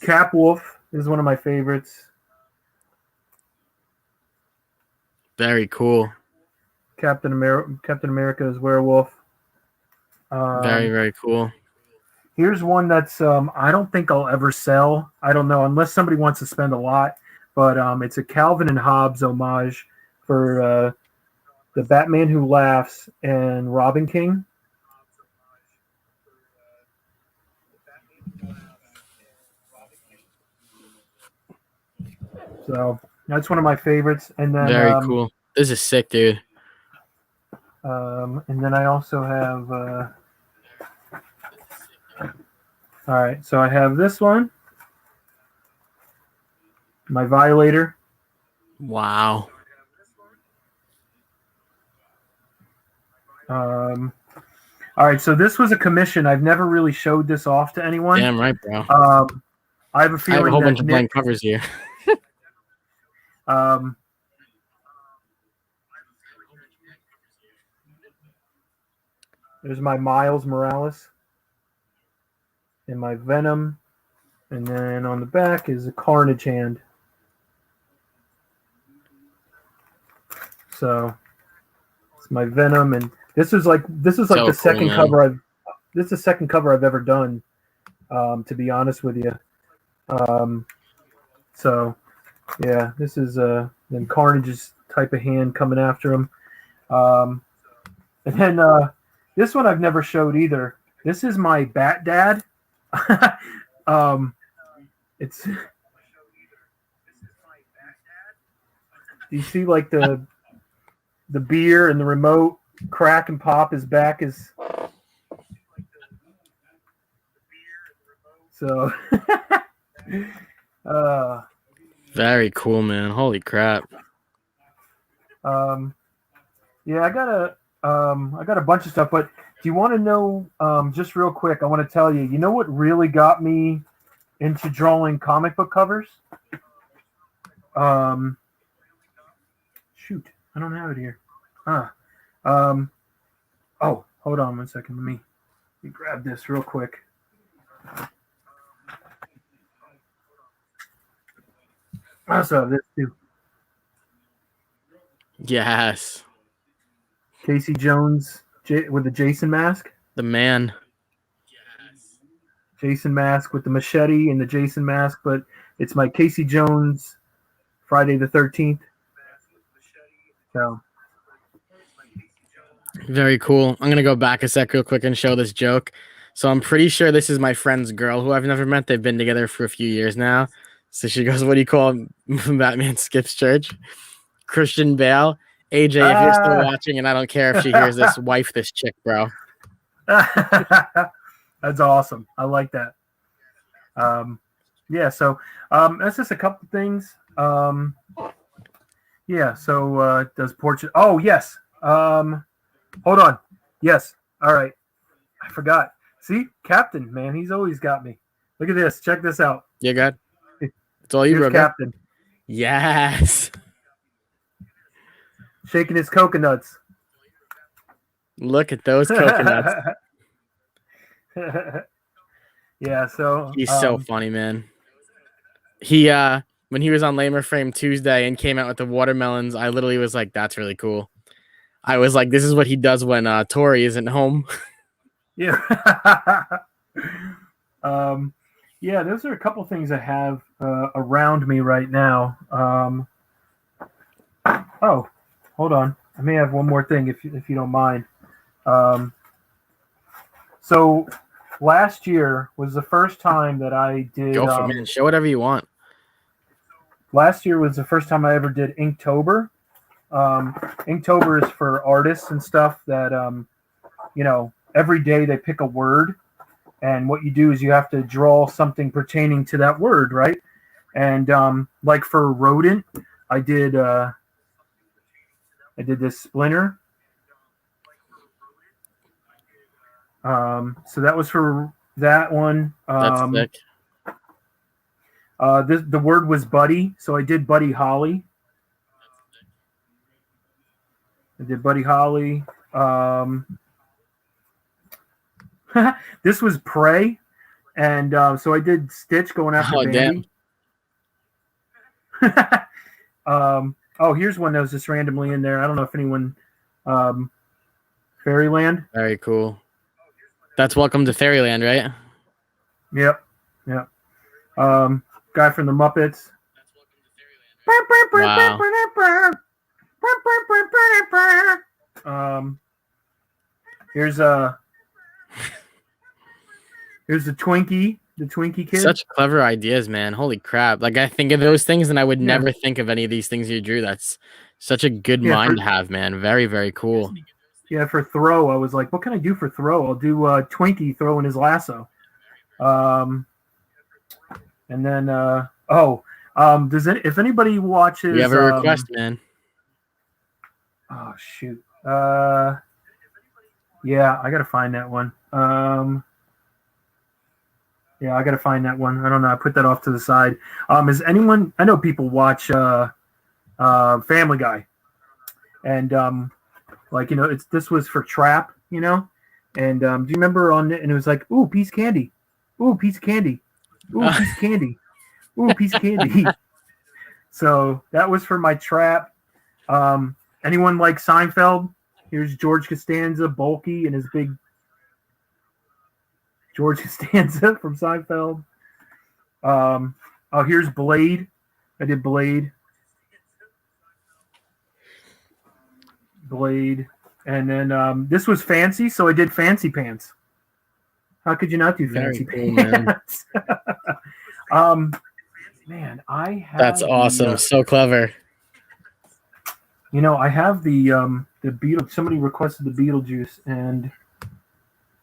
Cap Wolf is one of my favorites. Very cool. Captain America's werewolf. Very, very cool. Here's one that's I don't think I'll ever sell. I don't know unless somebody wants to spend a lot. But it's a Calvin and Hobbes homage for the Batman Who Laughs and Robin King. So that's one of my favorites. And then very cool. This is sick, dude. And then I also have all right, so I have this one. My Violator. Wow. All right, so this was a commission. I've never really showed this off to anyone. Damn right, bro. I have a feeling I have a whole bunch that of blank covers here. There's my Miles Morales and my Venom, and then on the back is a Carnage hand. So it's my Venom, and this is like the cool, second man. cover I've ever done. To be honest with you, so yeah, this is then Carnage's type of hand coming after him, and then this one I've never showed either. This is my Bat Dad. It's. Do you see like the beer and the remote crack and pop? His back is. So. Very cool, man. Holy crap. Yeah, I got a bunch of stuff, but do you want to know, just real quick, I want to tell you, you know what really got me into drawing comic book covers? Shoot, I don't have it here. Oh, hold on one second. Let me grab this real quick. I also have this too. Yes. Casey Jones with the Jason mask. The man. Jason mask with the machete and the Jason mask, but it's my Casey Jones Friday the 13th. So Very cool. I'm going to go back a sec real quick and show this joke. So I'm pretty sure this is my friend's girl who I've never met. They've been together for a few years now. So she goes, "What do you call him? Batman skips church?" Christian Bale. AJ, if you're still watching, and I don't care if she hears this, wife this chick, bro. That's awesome. I like that. Yeah, so that's just a couple things. Yeah, so does Portugal? Oh, yes. Hold on. Yes. All right. I forgot. See, Captain, man, he's always got me. Look at this. Check this out. You good? It's all you, Here's brother. Captain Yes. shaking his coconuts. Look at those coconuts. Yeah, so He's so funny, man. He when he was on Lamer Frame Tuesday and came out with the watermelons, I literally was like, "That's really cool." I was like, "This is what he does when Tori isn't home." yeah. Yeah, those are a couple things I have around me right now. Oh, hold on. I may have one more thing if you don't mind. So last year was the first time that I did. Go for it, man. Show whatever you want. Last year was the first time I ever did Inktober. Inktober is for artists and stuff that, every day they pick a word. And what you do is you have to draw something pertaining to that word, right? And like for rodent, I did this splinter. So that was for that one. That's sick. The word was Buddy, so I did Buddy Holly. This was Prey, and so I did Stitch going after Bambi. Here's one that was just randomly in there. I don't know if anyone Fairyland. Very cool. That's Welcome to Fairyland, right? Yep. Guy from the Muppets. Wow. Here's the Twinkie kid. Such clever ideas, man. Holy crap. Like, I think of those things and I would never think of any of these things you drew. That's such a good mind to have, man. Very, very cool. Yeah, for throw, I was like, what can I do for throw? I'll do Twinkie throwing his lasso. And then, if anybody watches... You have a request, man. Oh, shoot. Yeah, I got to find that one. Yeah, I got to find that one. I don't know. I put that off to the side. Is anyone... I know people watch Family Guy. And... this was for Trap, and do you remember and it was like, ooh, piece of candy, ooh, piece of candy, ooh, piece of candy, ooh, piece of candy. So that was for my Trap. Anyone like Seinfeld? Here's George Costanza, bulky, and his big George Costanza from Seinfeld. Here's Blade. I did Blade. And then this was Fancy, so I did Fancy Pants. How could you not do Fancy Pants? Man, I have that's awesome. So clever. I have the Beetle. Somebody requested the Beetlejuice, and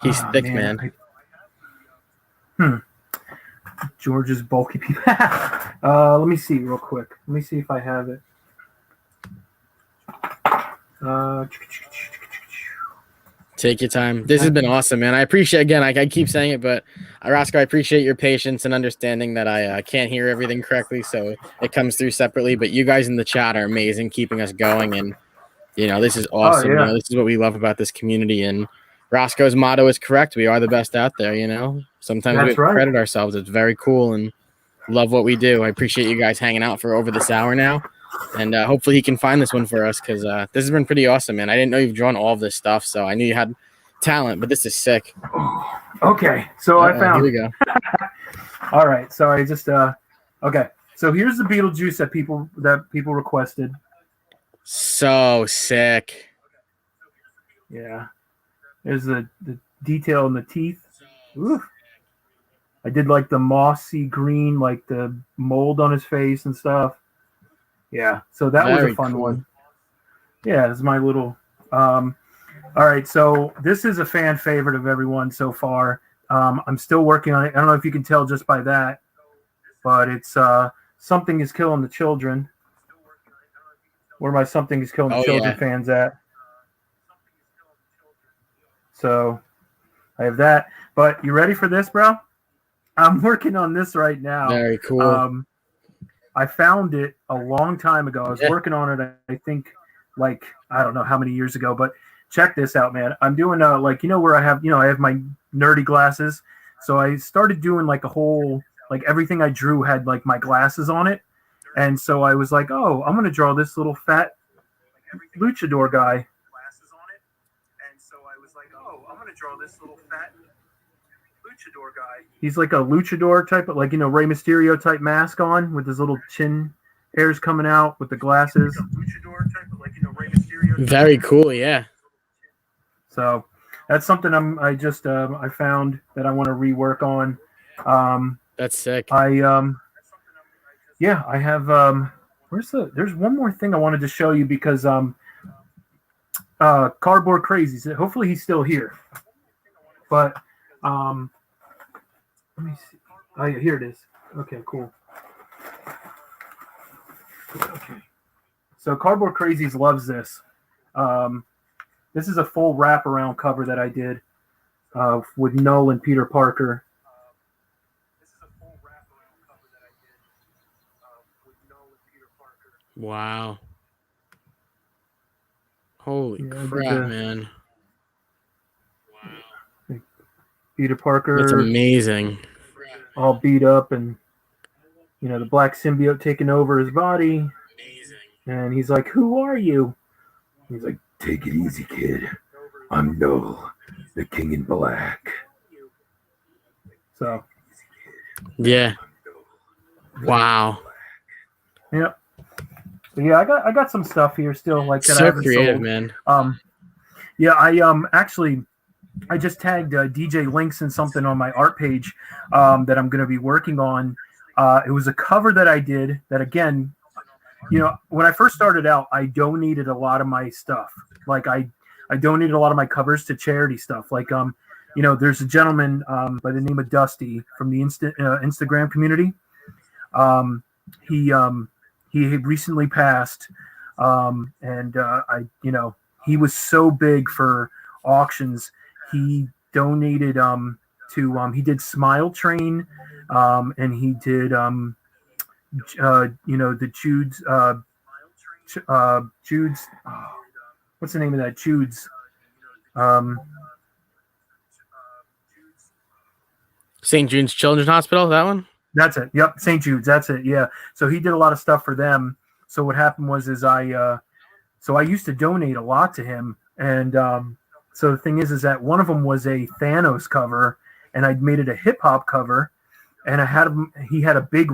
he's thick, man. George's bulky people. Let me see real quick. Let me see if I have it. Take your time. This has been awesome, man. I appreciate, again, I keep saying it, but Rosko, I appreciate your patience and understanding that I can't hear everything correctly, so it comes through separately. But you guys in the chat are amazing, keeping us going, and this is awesome. Oh, yeah. This is what we love about this community, and Rosko's motto is correct. We are the best out there. Sometimes we credit ourselves. It's very cool, and love what we do. I appreciate you guys hanging out for over this hour now. And hopefully he can find this one for us, because this has been pretty awesome, man. I didn't know you've drawn all of this stuff, so I knew you had talent, but this is sick. Okay, so I found. Here we go. All right, sorry, just okay. So here's the Beetlejuice that people requested. So sick. Yeah, there's the detail in the teeth. Ooh. I did like the mossy green, like the mold on his face and stuff. Yeah, so that was Very a fun cool. one. Yeah, it's my little. All right, so this is a fan favorite of everyone so far. I'm still working on it. I don't know if you can tell just by that, but it's Something is Killing the Children. Where my Something is Killing the Children fans at? So I have that. But you ready for this, bro? I'm working on this right now. Very cool. I found it a long time ago. I was working on it, I think, like, I don't know how many years ago, but check this out, man. I'm doing where I have my nerdy glasses. So I started doing like a whole, like everything I drew had like my glasses on it. And so I was like, oh, I'm going to draw this little fat luchador guy. He's like a luchador type of, like, Rey Mysterio type mask on with his little chin hairs coming out with the glasses. Very cool, yeah. So that's something I found that I want to rework on. That's sick. I have there's one more thing I wanted to show you because Cardboard Crazy. Hopefully he's still here. But let me see. Oh, yeah, here it is. Okay, cool. Okay. So Cardboard Crazies loves this. This is a full wraparound cover that I did with Null and Peter Parker. Wow. Holy crap, man. Peter Parker. That's amazing. All beat up and, the black symbiote taking over his body. Amazing. And he's like, who are you? He's like, take it easy, kid. I'm Null, the King in Black. So. Yeah. Wow. Yep. Yeah, I got some stuff here still like that. So I haven't creative, sold. man. Yeah, I just tagged DJ Links in something on my art page that I'm going to be working on. It was a cover that I did that, again, when I first started out, I donated a lot of my stuff. Like I donated a lot of my covers to charity stuff. Like, there's a gentleman by the name of Dusty from the Instagram community. He had recently passed, and he was so big for auctions. He donated he did Smile Train, and he did the Jude's what's the name of that? Jude's St. Jude's Children's Hospital, that one? That's it. Yep, St. Jude's. That's it. Yeah. So he did a lot of stuff for them. So what happened was I used to donate a lot to him, and so the thing is that one of them was a Thanos cover, and I'd made it a hip hop cover, and he had a big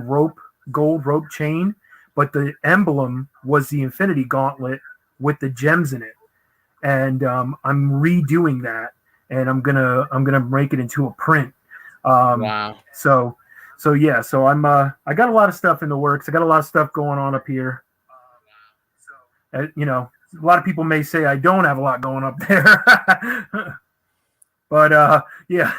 gold rope chain, but the emblem was the Infinity Gauntlet with the gems in it, and I'm redoing that, and I'm gonna make it into a print. Wow. So I'm I got a lot of stuff in the works. I got a lot of stuff going on up here. A lot of people may say I don't have a lot going up there, but yeah.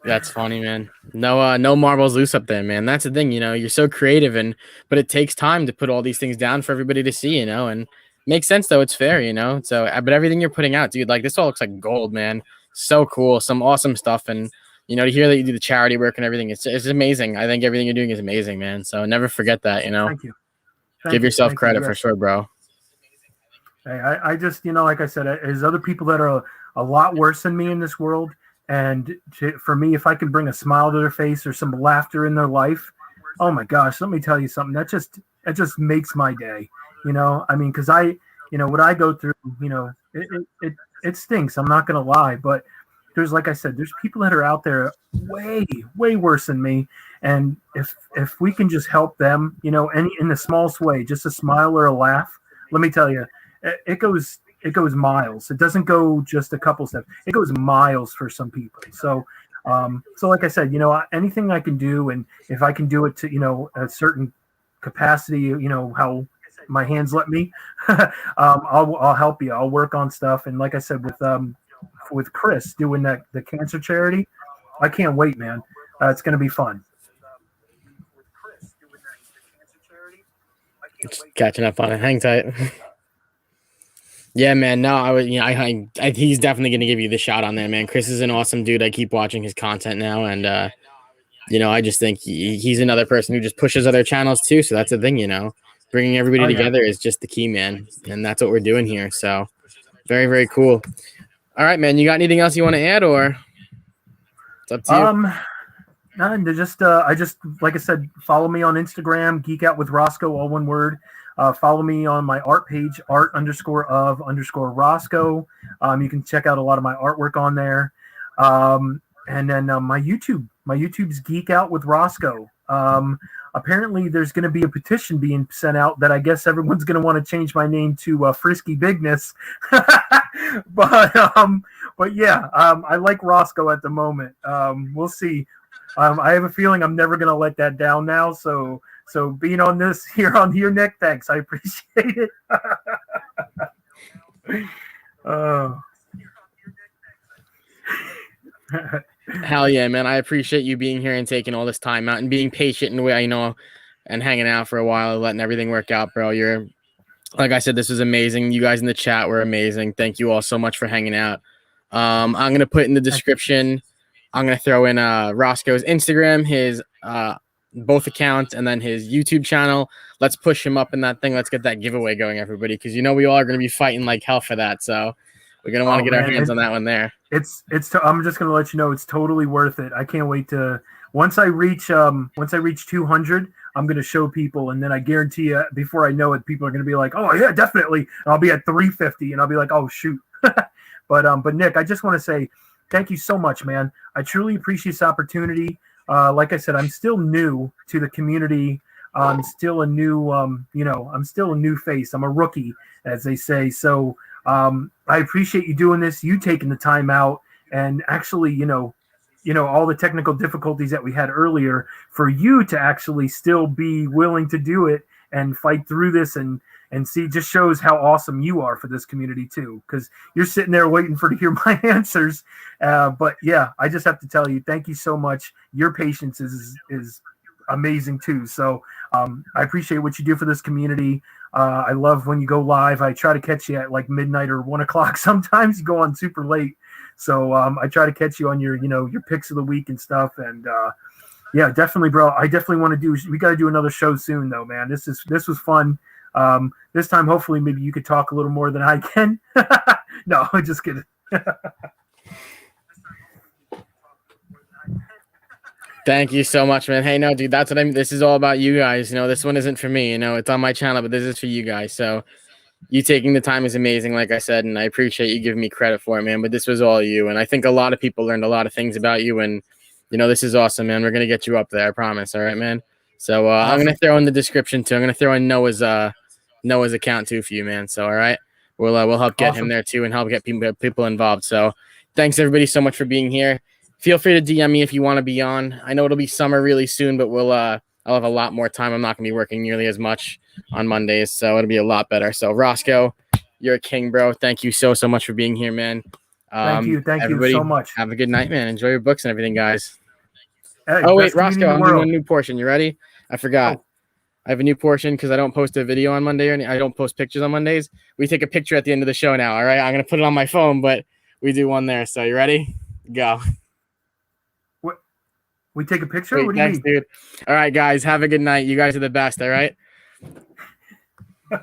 That's funny, man. No marbles loose up there, man. That's the thing, you're so creative, but it takes time to put all these things down for everybody to see, and makes sense though. It's fair, so, but everything you're putting out, dude, like this all looks like gold, man. So cool. Some awesome stuff. And, to hear that you do the charity work and everything, it's amazing. I think everything you're doing is amazing, man. So never forget that, Thank you. Give yourself credit for sure, bro. Hey, I just, like I said, there's other people that are a lot worse than me in this world. And for me, if I can bring a smile to their face or some laughter in their life, oh my gosh, let me tell you something. That just makes my day, because what I go through, it stinks. I'm not going to lie, but like I said, there's people that are out there way, way worse than me. And if we can just help them, in the smallest way, just a smile or a laugh, let me tell you, it goes it goes miles. It doesn't go just a couple steps. It goes miles for some people. So so like I said, anything I can do, and if I can do it to a certain capacity, how my hands let me, I'll help you. I'll work on stuff. And like I said, with Chris doing the cancer charity, I can't wait, man. It's going to be fun. Just catching up on it. Hang tight. Yeah, man. No, I would. He's definitely going to give you the shot on that, man. Chris is an awesome dude. I keep watching his content now, and I just think he's another person who just pushes other channels too. So that's the thing, bringing everybody together is just the key, man, and that's what we're doing here. So very, very cool. All right, man. You got anything else you want to add, or it's up to you? And I just like I said, follow me on Instagram, Geek Out with Rosko, all one word. Follow me on my art page, art_of_Rosko. You can check out a lot of my artwork on there. And then my YouTube's Geek Out with Rosko. Apparently there's going to be a petition being sent out that I guess everyone's going to want to change my name to Frisky Bigness. but yeah, I like Rosko at the moment. We'll see. I have a feeling I'm never going to let that down now. So being on this here on your neck, thanks. I appreciate it. Hell yeah, man. I appreciate you being here and taking all this time out and being patient and hanging out for a while, letting everything work out, bro. Like I said, this was amazing. You guys in the chat were amazing. Thank you all so much for hanging out. I'm going to put in the description, I'm going to throw in Rosko's Instagram, his both accounts, and then his YouTube channel. Let's push him up in that thing. Let's get that giveaway going, everybody, because we all are going to be fighting like hell for that. So we're going to want to get our hands on that one there. I'm just going to let you know it's totally worth it. I can't wait to once I reach 200, I'm going to show people, and then I guarantee you before I know it, people are going to be like, "Oh yeah, definitely." And I'll be at 350 and I'll be like, "Oh shoot." But Nick, I just want to say thank you so much, man. I truly appreciate this opportunity. Like I said, I'm still new to the community. I'm still a new I'm still a new face. I'm a rookie, as they say. So I appreciate you doing this, you taking the time out, and actually, all the technical difficulties that we had earlier, for you to actually still be willing to do it and fight through this and see, just shows how awesome you are for this community too, because you're sitting there waiting to hear my answers. But yeah, I just have to tell you, thank you so much. Your patience is amazing too. So I appreciate what you do for this community. I love when you go live. I try to catch you at like midnight or 1 o'clock. Sometimes you go on super late. So I try to catch you on your picks of the week and stuff. And yeah, definitely, bro. I definitely want to we got to do another show soon though, man. This was fun. This time, hopefully maybe you could talk a little more than I can. No, I'm just kidding. Thank you so much, man. Hey, no, dude, that's what this is all about you guys. This one isn't for me. It's on my channel, but this is for you guys. So you taking the time is amazing, like I said, and I appreciate you giving me credit for it, man. But this was all you, and I think a lot of people learned a lot of things about you, and this is awesome, man. We're gonna get you up there, I promise. All right, man. So awesome. I'm gonna throw in the description too. I'm gonna throw in Noah's account too for you, man. So all right, we'll help get him there too, and help get people involved. So thanks everybody so much for being here. Feel free to DM me if you want to be on. I know it'll be summer really soon, but I'll have a lot more time. I'm not gonna be working nearly as much on Mondays, so it'll be a lot better. So Rosko, you're a king, bro. Thank you so much for being here, man. Thank you so much. Have a good night, man. Enjoy your books and everything, guys. Hey, oh wait, Rosko, I'm doing a new portion. You ready? I forgot. Oh. I have a new portion because I don't post a video on Monday, or I don't post pictures on Mondays. We take a picture at the end of the show now. All right, I'm gonna put it on my phone, but we do one there. So you ready? Go. What? We take a picture? Wait, what do you mean? Dude. All right, guys. Have a good night. You guys are the best. All right.